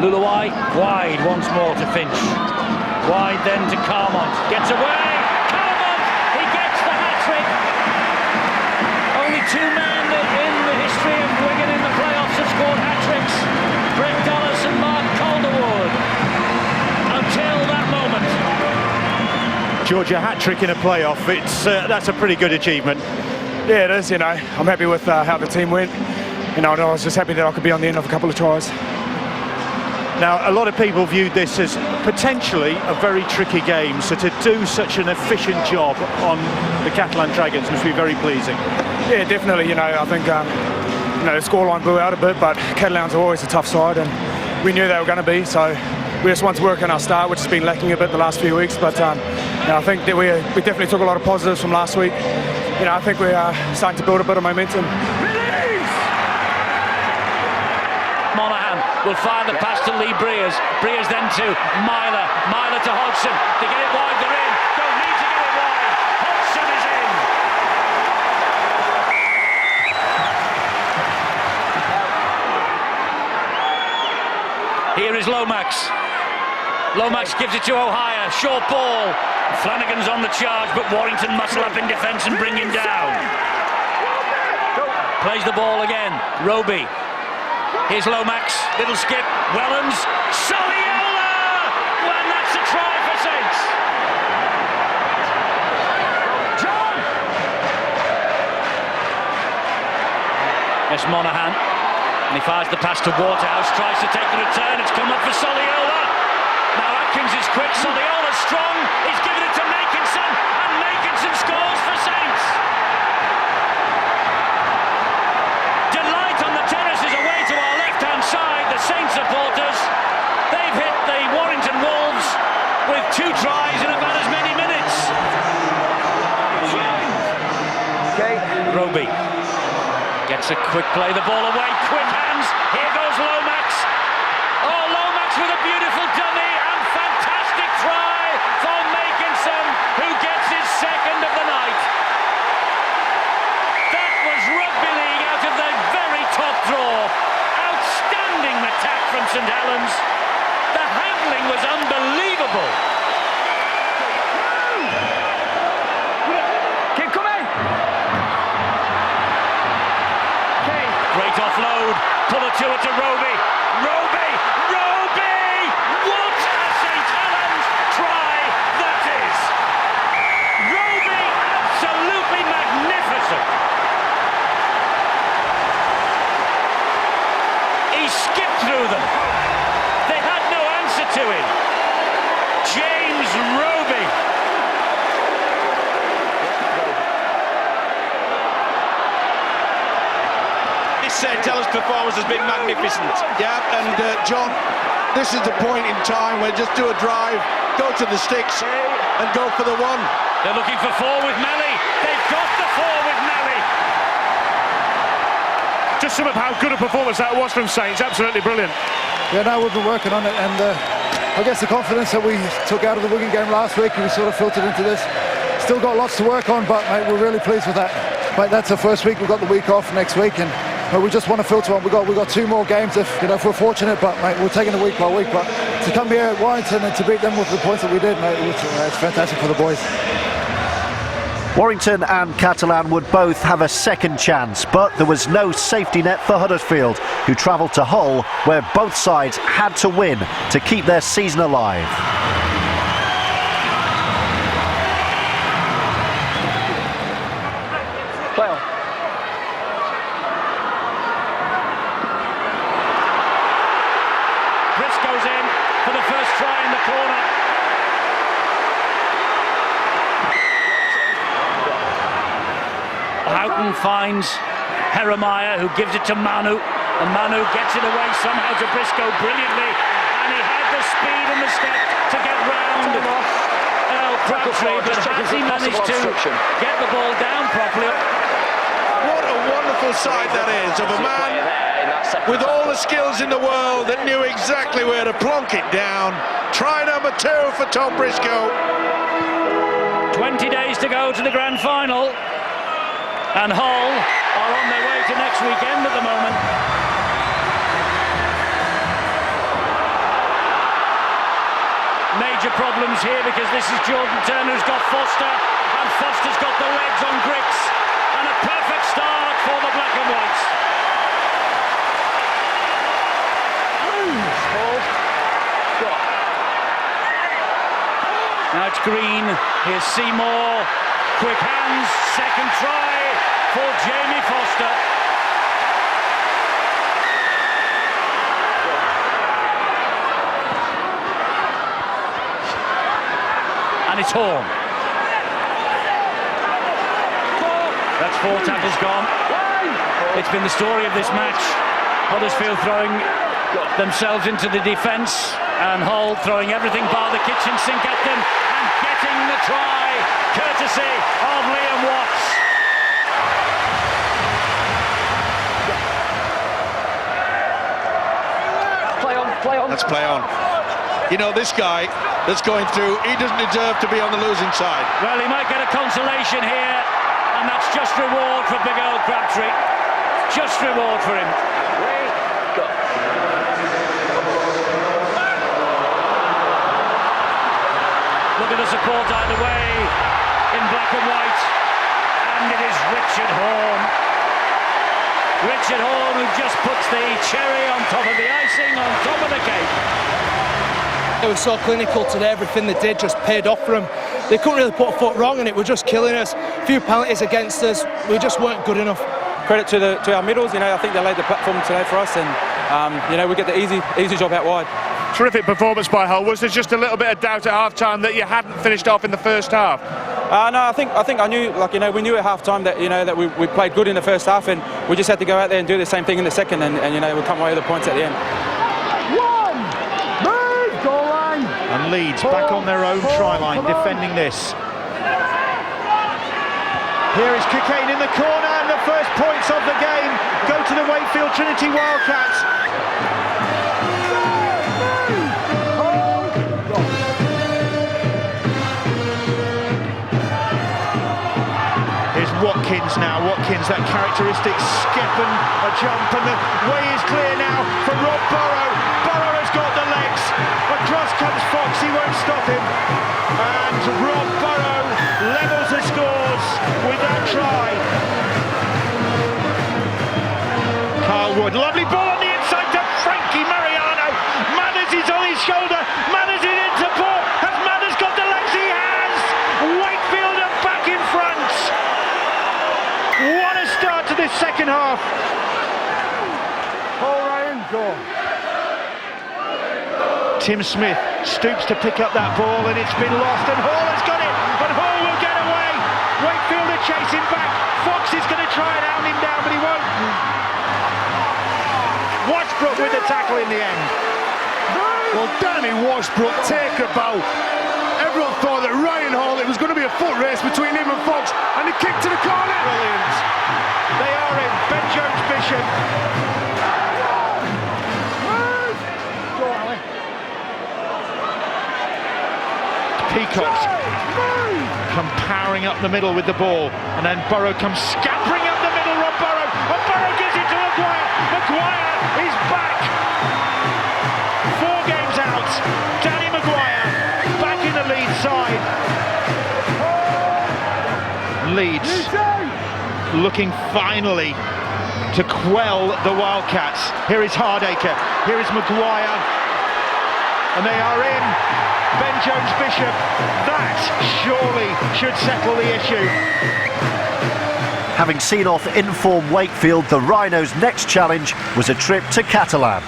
Luluai wide once more to Finch. Wide then to Carmont. Gets away. Carmont! He gets the hat-trick. Only 2 men in the history of Wigan in the playoffs have scored hat-tricks. Greg Dollis and Mark Calderwood. Until that moment. Georgia hat-trick in a playoff, that's a pretty good achievement. Yeah, it is, I'm happy with how the team went. I was just happy that I could be on the end of a couple of tries. Now, a lot of people viewed this as potentially a very tricky game, so to do such an efficient job on the Catalan Dragons must be very pleasing. Yeah, definitely. I think the scoreline blew out a bit, but Catalans are always a tough side, and we knew they were going to be. So we just want to work on our start, which has been lacking a bit the last few weeks. But I think that we definitely took a lot of positives from last week. I think we are starting to build a bit of momentum. Monaghan will fire the pass to Lee Breers. Breers then to Myler. Myler to Hodgson. They get it wide, they're in. Don't need to get it wide. Hodgson is in. Here is Lomax. Lomax gives it to O'Hire. Short ball. Flanagan's on the charge, but Warrington muscle up in defence and bring him down. Plays the ball again. Roby. Here's Lomax. Little skip. Wellens. Soliola! Well, that's a try for Saints. John! It's Monaghan. And he fires the pass to Waterhouse. Tries to take the return. It's come up for Soliola. Now Atkins is quick. Soliola's strong. He's given it to Makinson. And Makinson scores for Saints. Delight on the terraces away to our left-hand side. The Saints supporters. They've hit the Warrington Wolves with 2 tries in about as many minutes. Roby gets a quick play. The ball away. Quick hands. Here goes Lomax. Oh, Lomax with a beautiful dummy and fantastic try for Makinson, who gets his second of the night. That was rugby league out of the very top draw. Outstanding attack from St Helens. The handling was unbelievable. Keep coming. Great offload. Pull it to Roby. Roby! Roby! What a St Helens try that is! Roby, absolutely magnificent. He skipped through them. They had no answer to him. James Roby. This St Helens performance has been magnificent. Yeah, and John, this is the point in time where just do a drive, go to the sticks and go for the one. They're looking for 4 with Melly. They've got the 4 with Melly. Just sum up how good a performance that was from Saints. Absolutely brilliant. Yeah, no, we've been working on it, and I guess the confidence that we took out of the Wigan game last week, we sort of filtered into this. Still got lots to work on, but mate, we're really pleased with that. Mate, that's our first week. We've got the week off next week, and we just want to filter on. We've got 2 more games if we're fortunate, but mate, we're taking it week by week. But to come here at Warrington and to beat them with the points that we did, mate, it's fantastic for the boys. Warrington and Catalan would both have a second chance, but there was no safety net for Huddersfield, who travelled to Hull, where both sides had to win to keep their season alive. Well. Briscoe's in for the first try in the corner. Houghton finds Heremiah, who gives it to Manu, and Manu gets it away somehow to Briscoe brilliantly, and he had the speed and the step to get round Crabtree, but has he managed to get the ball down properly? What a wonderful sight that is of a man with all the skills in the world that knew exactly where to plonk it down. Try number 2 for Tom Briscoe. 20 days to go to the grand final, and Hull are on their way to next weekend at the moment. Major problems here because this is Jordan Turner who's got Foster, and Foster's got the legs on Griggs, and a perfect start for the Black and Whites. Now it's Green, here's Seymour, quick hands, second try for Jamie Foster. And it's Horn. That's 4 tackles gone. It's been the story of this match. Huddersfield throwing themselves into the defence, and Hull throwing everything bar the kitchen sink at them and getting the try, courtesy of Liam Watts. Play on. Let's play on. You know, this guy that's going through, he doesn't deserve to be on the losing side. Well, he might get a consolation here, and that's just reward for big old Crabtree. Just reward for him. Look at the support either way in black and white, and it is Richard Horne. Richard Horne, who just puts the cherry on top of the icing, on top of the cake. They were so clinical today, everything they did just paid off for them. They couldn't really put a foot wrong and it was just killing us. A few penalties against us, we just weren't good enough. Credit to our middles, I think they laid the platform today for us, and we get the easy job out wide. Terrific performance by Hull. Was there just a little bit of doubt at half-time that you hadn't finished off in the first half? No, I think I knew, we knew at half-time that that we played good in the first half, and we just had to go out there and do the same thing in the second, and we come away with the points at the end. Goal line. And Leeds back on their own try line, defending this. Here is Cockayne in the corner, and the first points of the game go to the Wakefield Trinity Wildcats. Here's Watkins now. Watkins, that characteristic skip and a jump, and the way is clear now for Rob Burrow. Burrow has got the legs. Across comes Fox, he won't stop him. And Rob Burrow levels the scores with that try. Carl Wood, lovely ball on the inside to Frankie Mariano. Manners is on his shoulder. Manners is into ball. Has Manners got the legs? He has. Wakefield are back in front. What a start to this second half. Paul Ryan, go. Tim Smith stoops to pick up that ball, and it's been lost, and Hall has got it, and Hall will get away. Wakefield are chasing back. Fox is going to try and hound him down, but he won't. Washbrook with the tackle in the end. Well, Danny Washbrook, take a bow. Everyone thought that Ryan Hall, it was going to be a foot race between him and Fox, and he kicked to the corner. Brilliant. They are in. Ben Jones Bishop. Peacock come powering up the middle with the ball, and then Burrow comes scampering up the middle. Rob Burrow, and Burrow gives it to Maguire. Maguire is back. 4 games out. Danny Maguire back in the Leeds side. Leeds looking finally to quell the Wildcats. Here is Hardacre. Here is Maguire, and they are in. Ben Jones Bishop, that surely should settle the issue. Having seen off in-form Wakefield, the Rhinos' next challenge was a trip to Catalan.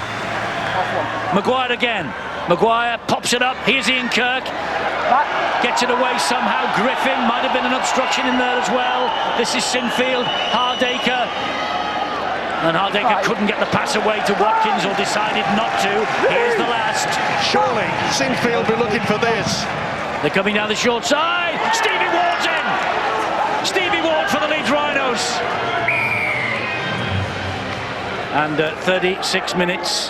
Maguire again. Maguire pops it up. Here's Ian Kirk. Gets it away somehow. Griffin, might have been an obstruction in there as well. This is Sinfield. Hardacre. And Hardacre couldn't get the pass away to Watkins, or decided not to. Here's the last. Surely Sinfield be looking for this. They're coming down the short side. Stevie Ward's in. Stevie Ward for the Leeds Rhinos. And 36 minutes,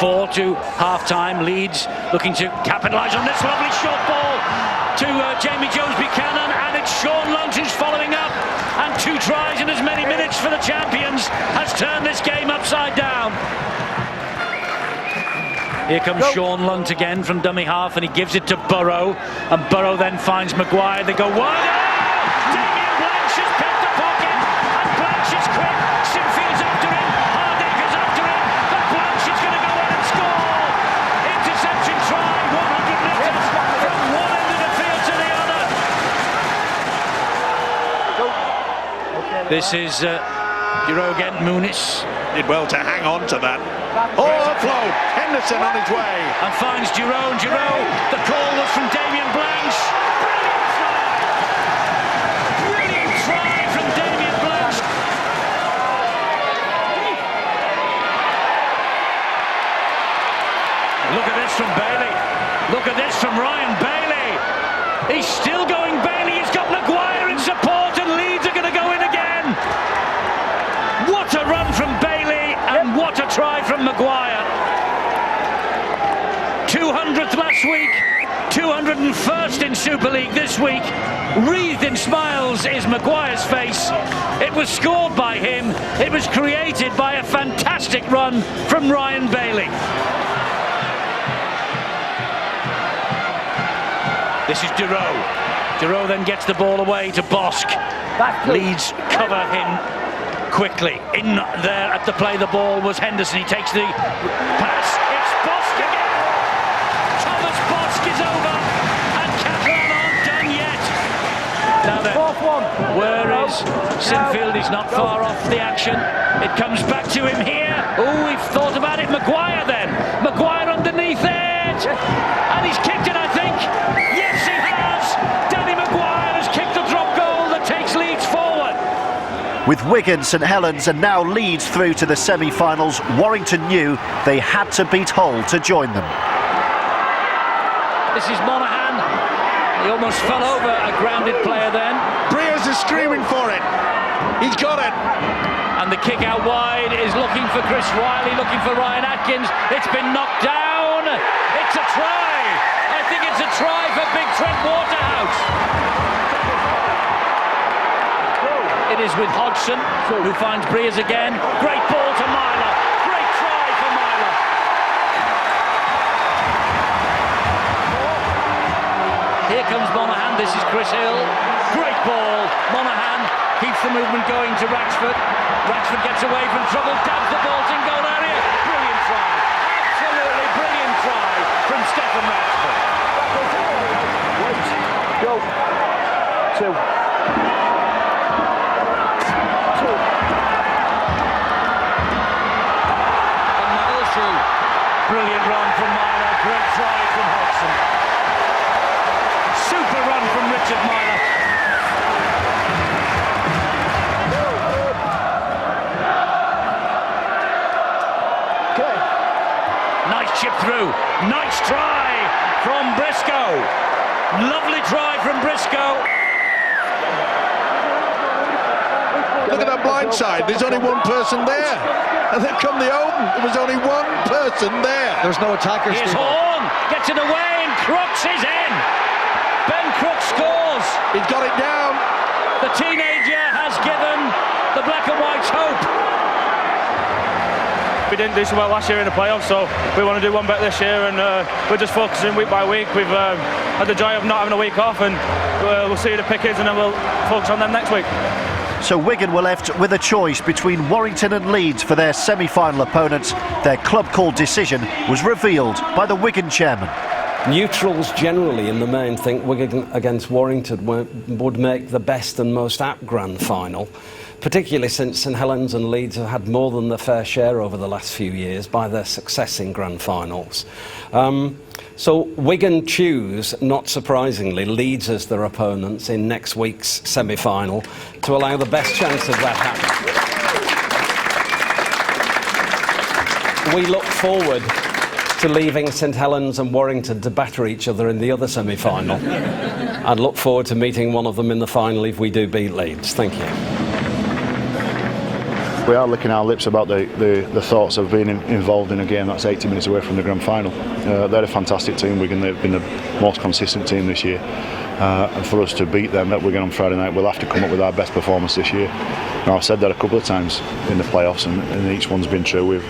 4 to half-time. Leeds looking to capitalise on this lovely short ball to Jamie Jones Buchanan, and it's Sean Lunt who's following up. And 2 tries in as many minutes for the champions has turned this game upside down. Here comes Sean Lunt again from dummy half, and he gives it to Burrow, and Burrow then finds Maguire. They go wide. Damien Blanche has picked the pocket, and Blanche is quick. Sinfield's after him. Hardacre's after him, but Blanche is going to go in and score. Interception try, 100 metres from one end of the field to the other. This is Giro again. Muniz did well to hang on to that. Overflow. Henderson on his way. And finds Giroud. Giroud, the call was from Damien Blanche. Brilliant try from Damien Blanche. Look at this from Bailey. Look at this from Ryan Bailey. He's still going Super League this week. Wreathed in smiles is Maguire's face. It was scored by him. It was created by a fantastic run from Ryan Bailey. This is Duro. Duro then gets the ball away to Bosk. Leeds cover him quickly. In there at the play, the ball was Henderson. He takes the pass. It's Bosk again. Thomas Bosk is over, and Catalan aren't done yet. Now then, where is Sinfield? He's not far off the action. It comes back to him here. Oh, we've thought about it. Maguire then. Maguire underneath it. And he's kicked it, I think. Yes, he has. Danny Maguire has kicked the drop goal that takes Leeds forward. With Wigan, St Helens and now Leeds through to the semi-finals, Warrington knew they had to beat Hull to join them. This is Monaghan. He almost fell over a grounded player then. Breers is screaming for it. He's got it. And the kick out wide is looking for Chris Riley, looking for Ryan Atkins. It's been knocked down. It's a try. I think it's a try for Big Trent Waterhouse. It is with Hodgson, who finds Breers again. Great ball to Myler. Great try for Myler. Here comes Monaghan. This is Chris Hill. Great ball. Monaghan keeps the movement going to Ratchford. Ratchford gets away from trouble, dabs the ball in goal area. Brilliant try. Absolutely brilliant try from Stephen Ratchford. Go. 2. Brilliant run from Myler, great try from Hodgson. Super run from Richard Myler. Okay. Nice chip through, nice try from Briscoe. Lovely try from Briscoe. Look at that blind side, there's only one person there. And then come the open, there was only one person there. There's no attackers. Here's Horn, gets it away and Crooks is in. Ben Crooks scores. He's got it down. The teenager has given the black and whites hope. We didn't do so well last year in the playoffs, so we want to do one better this year, and we're just focusing week by week. We've had the joy of not having a week off, and we'll see who the pick is, and then we'll focus on them next week. So Wigan were left with a choice between Warrington and Leeds for their semi-final opponents. Their club call decision was revealed by the Wigan chairman. Neutrals generally in the main think Wigan against Warrington would make the best and most apt grand final, particularly since St Helens and Leeds have had more than their fair share over the last few years by their success in grand finals. So Wigan choose, not surprisingly, Leeds as their opponents in next week's semi-final to allow the best chance of that happening. We look forward to leaving St Helens and Warrington to batter each other in the other semi-final and look forward to meeting one of them in the final if we do beat Leeds. Thank you. We are licking our lips about the thoughts of being involved in a game that's 80 minutes away from the grand final. They're a fantastic team, Wigan. They've been the most consistent team this year. And for us to beat them at Wigan on Friday night, we'll have to come up with our best performance this year. Now, I've said that a couple of times in the playoffs, and each one's been true.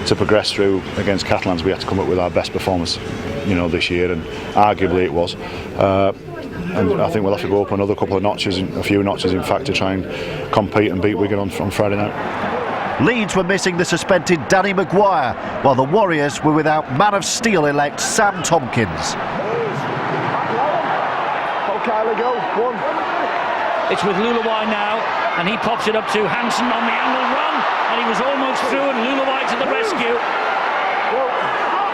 To progress through against Catalans, we had to come up with our best performance, this year, and arguably it was. And I think we'll have to go up another couple of notches, a few notches in fact, to try and compete and beat Wigan on Friday night. Leeds were missing the suspended Danny Maguire, while the Warriors were without Man of Steel elect Sam Tompkins. It's with Lulawai now, and he pops it up to Hansen on the angle run, and he was almost through, and Lulawai to the rescue.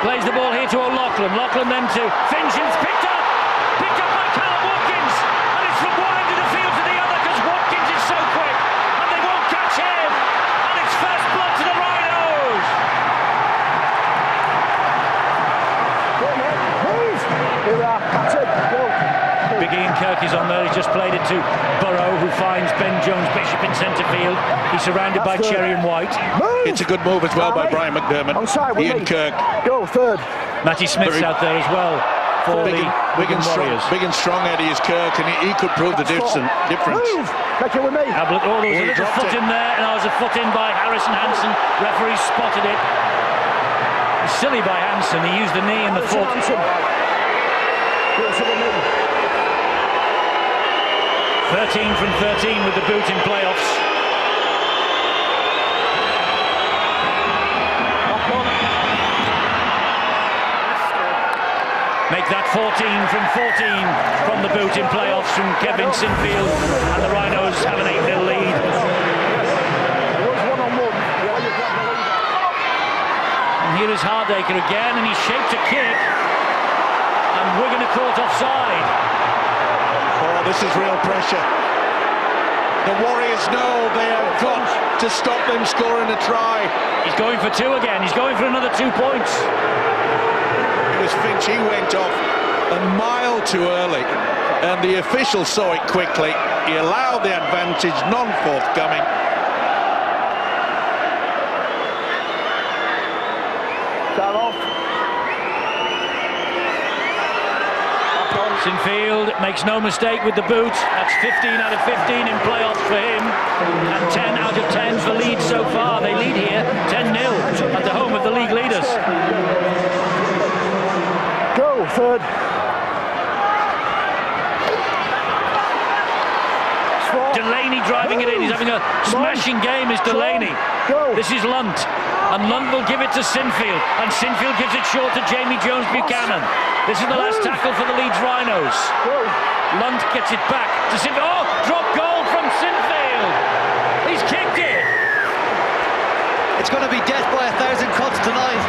Plays the ball here to O'Loughlin. Loughlin then to Finch, and it's picked up by Callum Watkins, and it's from one end of the field to the other because Watkins is so quick, and they won't catch him, and it's first blood to the Rhinos. Big Ian Kirk is on there. He's just played it to Burrow, who finds Ben Jones-Bishop in centre field. He's surrounded by Cherry and White. It's a good move as well by Brian McDermott. Ian Kirk. Go third. Matty Smith's out there as well for the Wigan Warriors. Big and strong Eddie is Kirk, and he could prove the difference. Take it with me. There was a little foot in there, and there was a foot in by Harrison Hansen. Referee spotted it. Silly by Hansen. He used the knee and the foot. 13 from 13 with the boot in playoffs. Make that 14 from 14 from the boot in playoffs from Kevin Sinfield, and the Rhinos have an 8-0 lead. And here is Hardacre again, and he shaped a kick, and Wigan are caught offside. Oh, this is real pressure. The Warriors know they have got to stop them scoring a try. He's going for two again. He's going for another 2 points. It was Finch. He went off a mile too early, and the official saw it quickly. He allowed the advantage, non-forthcoming. Sinfield makes no mistake with the boot. That's 15 out of 15 in playoffs for him, and 10 out of 10 for Leeds so far. They lead here 10-0 at the home of the league leaders. Go, third. Delaney driving it in. He's having a smashing game, is Delaney. This is Lunt, and Lunt will give it to Sinfield, and Sinfield gives it short to Jamie Jones-Buchanan. This is the last tackle for the Leeds Rhinos. Lunt gets it back to Sinfield. Oh, drop goal from Sinfield. He's kicked it. It's going to be death by 1,000 cuts tonight.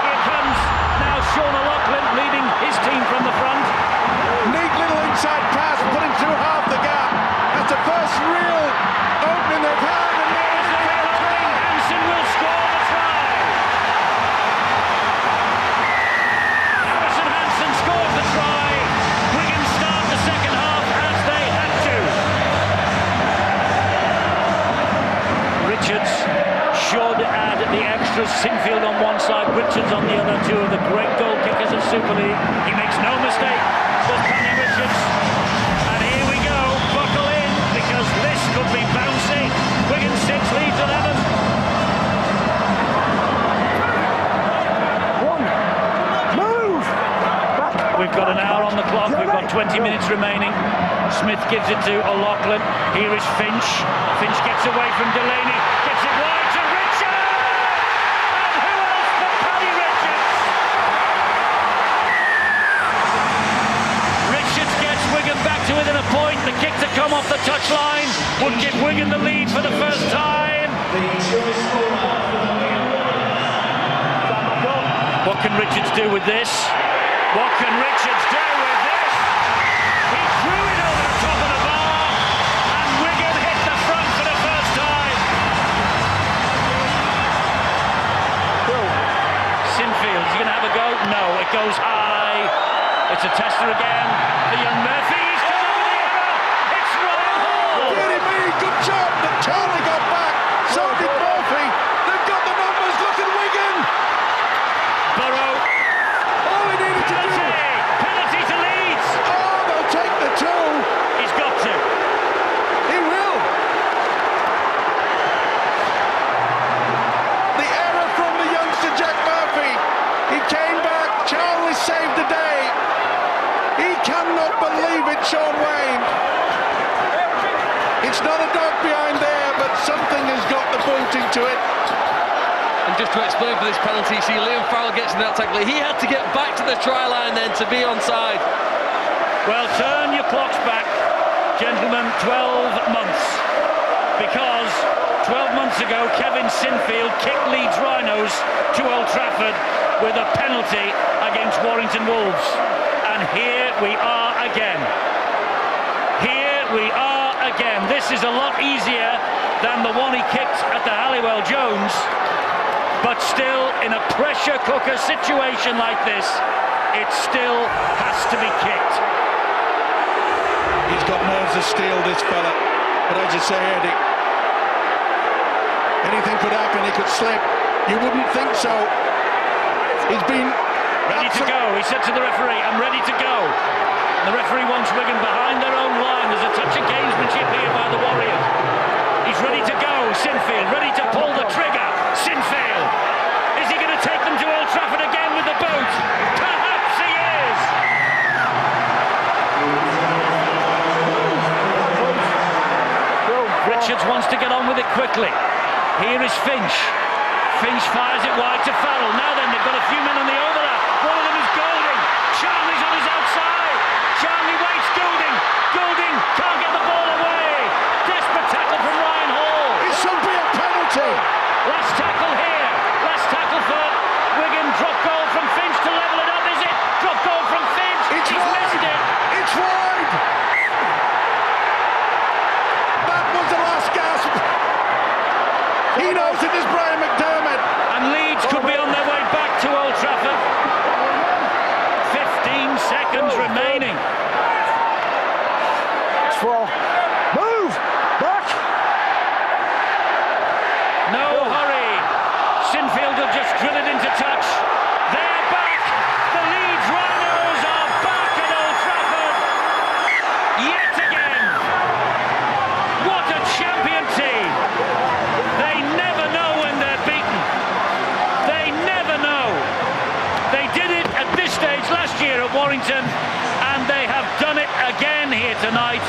Here comes now Sean O'Loughlin leading his team from the front. Neat little inside pass, putting through half the gap. That's the first real opening they've had. Hansen will score the try. Harrison Hansen scores the try. Wigan start the second half as they had to. Richards should add the extras. Sinfield on one side, Richards on the other. Two of the great goal kickers of Super League. He makes no mistake. There's Paddy Richards. And here we go. Buckle in, because this could be bouncy. Wigan 6, Leeds 11. We've got an hour on the clock. We've got 20 minutes remaining. Smith gives it to O'Loughlin. Here is Finch. Finch gets away from Delaney. Gets it wide to Richards! And who else but Paddy Richards? Richards gets Wigan back to within a point. The kick to come off the touchline would give Wigan the lead for the first time. What can Richards do with this? What can Richards do with this? He threw it over the top of the bar, and Wigan hit the front for the first time. Sinfield, is he going to have a go? No, it goes high. It's a tester again. The young Murphy, he's come over the error. It's Ryan Hall. Good job, but Charlie got back. So did Murphy. They've got the numbers. Look at Wigan. Burrow. All he needed to do. Penalty to Leeds. Oh, they'll take the two. He's got to. He will. The error from the youngster Jack Murphy. He came back. Charlie saved the day. He cannot believe it, Sean Wayne. It's not a dog behind there, but something has got the bolting to it. And just to explain for this penalty, see Liam Farrell gets in that tackle. He had to get back to the try line then to be onside. Well, turn your clocks back, gentlemen, 12 months. Because 12 months ago, Kevin Sinfield kicked Leeds Rhinos to Old Trafford with a penalty against Warrington Wolves. And here we are again. Here we are again. This is a lot easier than the one he kicked at the Halliwell Jones. But still, in a pressure cooker situation like this, it still has to be kicked. He's got nerves of steel, this fella. But as you say, Eddie, Anything could happen, he could slip. You wouldn't think so. He's been ready to go. He said to the referee, I'm ready to go. The referee wants Wigan behind their own line. There's a touch of gamesmanship here by the Warriors. He's ready to go, Sinfield, ready to pull the trigger. Sinfield, is he going to take them to Old Trafford again with the boot? Perhaps he is. Richards wants to get on with it quickly. Here is Finch. Finch fires it wide to Farrell. Now then, they've got a few men on the overlap. One of them is Goulding. Charlie's on his outside. Charlie waits Goulding. Goulding can't get the ball away. Desperate tackle from Ryan Hall. It should be a penalty. Last tackle here. Last tackle for Wigan. Drop goal from Finch to level it up, is it? Drop goal from Finch. He's missed it. It's wide. That was the last gasp. He knows it is Brian McDermott. And Leeds could be on their way back to Old Trafford. 15 seconds remaining. Move! Back! No hurry. Sinfield will just drill it into touch. They're back. The Leeds Rhinos are back at Old Trafford. Yet again. What a champion team. They never know when they're beaten. They never know. They did it at this stage last year at Warrington, and they have done it again here tonight.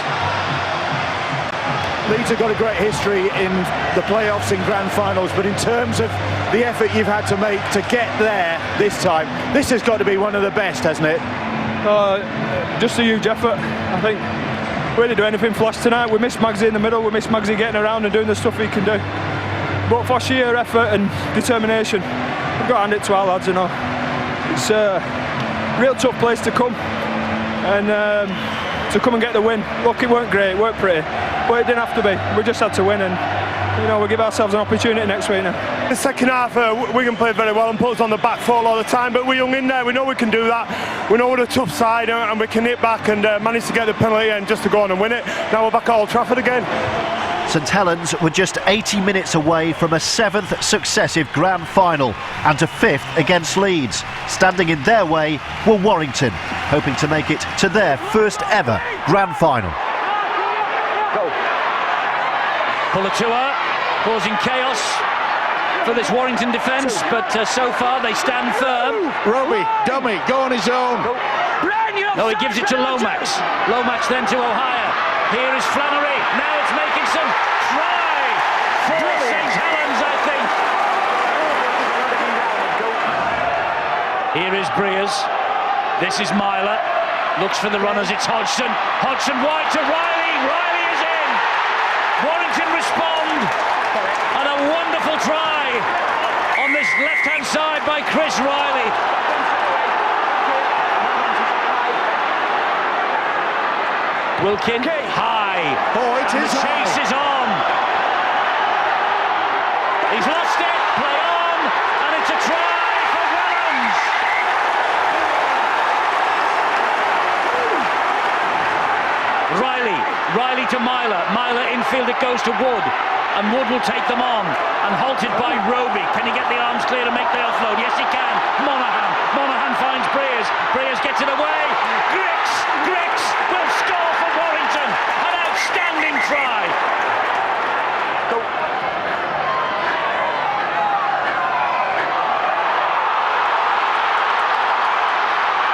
Leeds have got a great history in the playoffs and grand finals, but in terms of the effort you've had to make to get there this time, this has got to be one of the best, hasn't it? Just a huge effort. I think we didn't do anything flash tonight. We missed Magsy in the middle. We missed Magsy getting around and doing the stuff he can do. But for sheer effort and determination, we've got to hand it to our lads, you know. It's a real tough place to come, and to come and get the win. Look, it weren't great, it weren't pretty, but it didn't have to be. We just had to win, and you know, we'll give ourselves an opportunity next week now. The second half, Wigan played very well and put us on the back foot all the time, but we hung in there. We know we can do that. We know we're a tough side, and we can hit back and manage to get the penalty and just to go on and win it. Now we're back at Old Trafford again. St Helens were just 80 minutes away from a 7th successive grand final and a 5th against Leeds. Standing in their way were Warrington, hoping to make it to their first ever grand final. Pulatua causing chaos for this Warrington defence, but so far they stand firm. Robbie, dummy, go on his own. No, he gives it to Lomax. Lomax then to O'Hire. Here is Flannery. Now it's making some try for St Helens, I think. Here is Breers. This is Myler. Looks for the runners. It's Hodgson. Hodgson wide to Riley. Riley is in. Warrington respond. And a wonderful try on this left-hand side by Chris Riley. Wilkin high. Oh, it is the chase is on. He's lost it. Play on, and it's a try for Wellens. Riley to Myler. Myler infield, it goes to Wood, and Wood will take them on, and halted by Roby. Can he get the arms clear to make the offload? Yes, he can. Monaghan finds Breers. Breers gets it away. Griggs will score for Warrington. An outstanding try.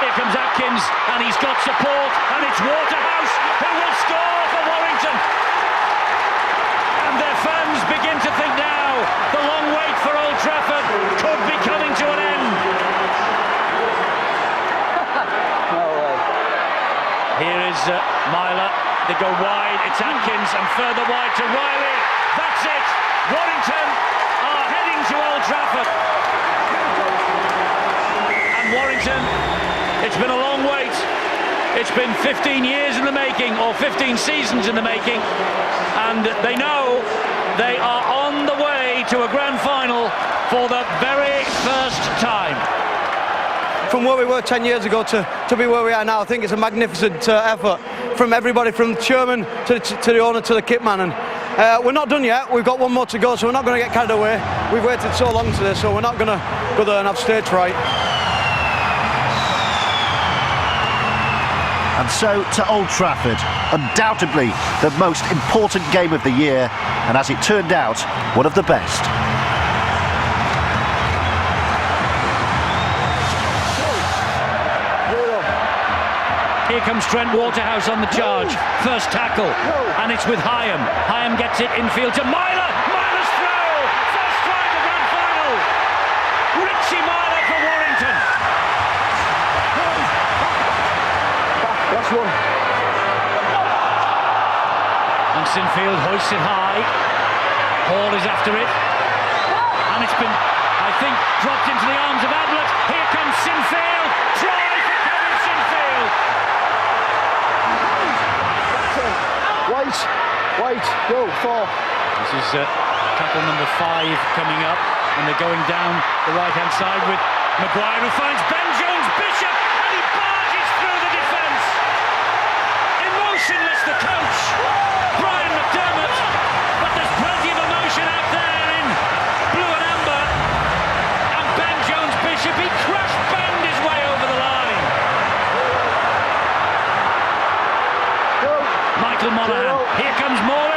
Here comes Atkins, and he's got support, and it's Waterhouse who will score for Warrington. And their fans begin to think now the long wait for Old Trafford could be coming to an end. Here is Myler. They go wide. It's Atkins, and further wide to Riley. That's it. Warrington are heading to Old Trafford. And Warrington, it's been a long wait. It's been 15 years in the making, or 15 seasons in the making, and they know they are on the way to a grand final for the very first time. From where we were 10 years ago to be where we are now, I think it's a magnificent effort from everybody, from the chairman to the owner to the kit man, and We're not done yet. We've got one more to go, so we're not going to get carried away. We've waited so long today, so we're not going to go there and have stage fright. And so to Old Trafford, undoubtedly the most important game of the year, and as it turned out, one of the best. Here comes Trent Waterhouse on the charge. First tackle, and it's with Hyam. Hyam gets it infield to Myler. Myler's throw! First try of the grand final. Richie Myler for Warrington. Last one. And Sinfield hoists it high. Hall is after it. And it's been, I think, dropped into the arms of Ablett. Here comes Sinfield. Try for Kevin Sinfield. Wait, go, 4. This is tackle number 5 coming up. And they're going down the right-hand side with Maguire, who finds Ben Jones-Bishop. And he barges through the defence. Emotionless, the coach, Brian McDermott. But there's plenty of emotion out there in blue and amber. And Ben Jones-Bishop, he crushed banged his way over the line. Michael Monaghan, here comes Morley.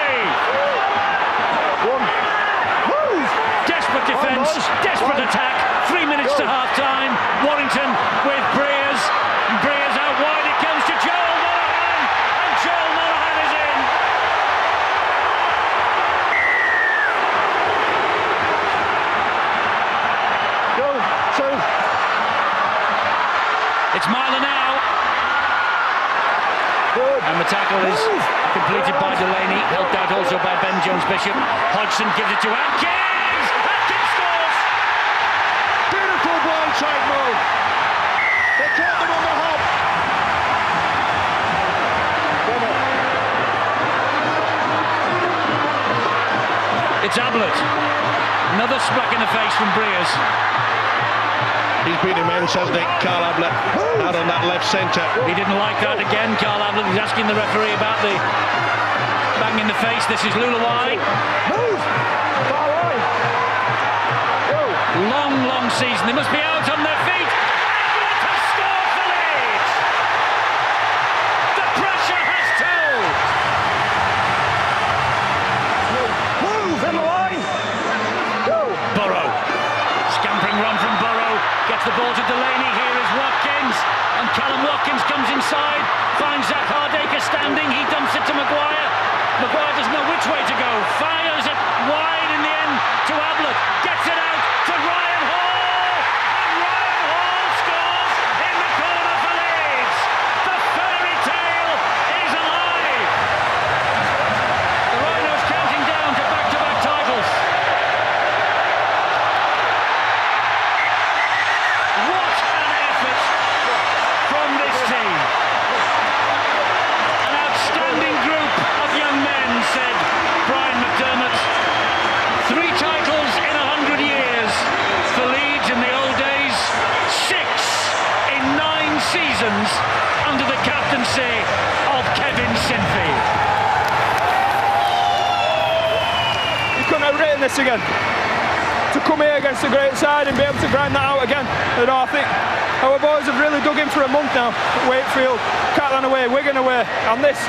Desperate defence, desperate attack. 3 minutes to half-time. Warrington with Breers. Breers out wide, it comes to Joel Monaghan. And Joel Monaghan is in. Go, 2. It's Myler now. And the tackle is completed by Delaney, helped out also by Ben Jones-Bishop. Hodgson gives it to Atkins. Atkins scores. Beautiful blindside move. They caught them on the hop. It's Ablett. Another smack in the face from Breers. He's been immense, hasn't he, Carl Ablett, out on that left centre. He didn't like that again, Carl Ablett. He's asking the referee about the bang in the face. This is Lulawai. Move! Far wide. Go. Long season. They must be out on their feet. Ablett has scored for Leeds. The pressure has told. Move in the line. Go. Burrow. Scampering run from Burrow. Gets the ball to Delaney. Here is Watkins. And Callum Watkins comes inside. Finds Zach Hardaker standing. He dumps it to Maguire. Maguire doesn't know which way to go. Fires it wide in the end to Ablett. Gets it out to Ryan Hall. And Ryan Hall scores in the corner for Leeds. The fairy tale is alive. The Rhinos counting down to back-to-back titles. What an effort from this team. An outstanding group of young men, said Brian McDermott. 3 titles in 100 years for Leeds in the old days. 6 in 9 seasons under the captaincy of Kevin Sinfield. You couldn't have written this again. To come here against a great side and be able to grind that out again. You know, I think our boys have really dug in for a month now. Wakefield, Catalan away, Wigan away, and this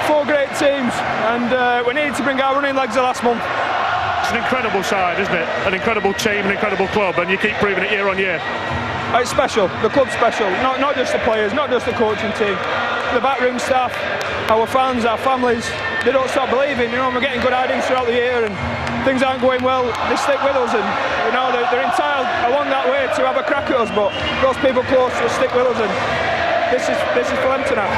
4 great teams. And we needed to bring our running legs the last month. It's an incredible side, isn't it? An incredible team, an incredible club, and you keep proving it year on year. It's special. The club's special. Not just the players, not just the coaching team. The backroom staff, our fans, our families. They don't stop believing. You know, we're getting good ideas throughout the year, and things aren't going well. They stick with us, and you know they're entitled along that way to have a crack at us. But those people close will stick with us, and this is for them tonight.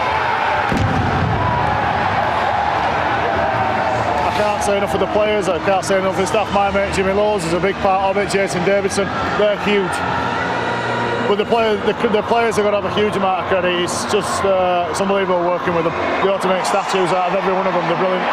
I can't say enough for the players, I can't say enough for the staff. My mate Jimmy Lowes is a big part of it, Jason Davidson, they're huge. But the players have got to have a huge amount of credit. It's just it's unbelievable working with them. You ought to make statues out of every one of them, they're brilliant.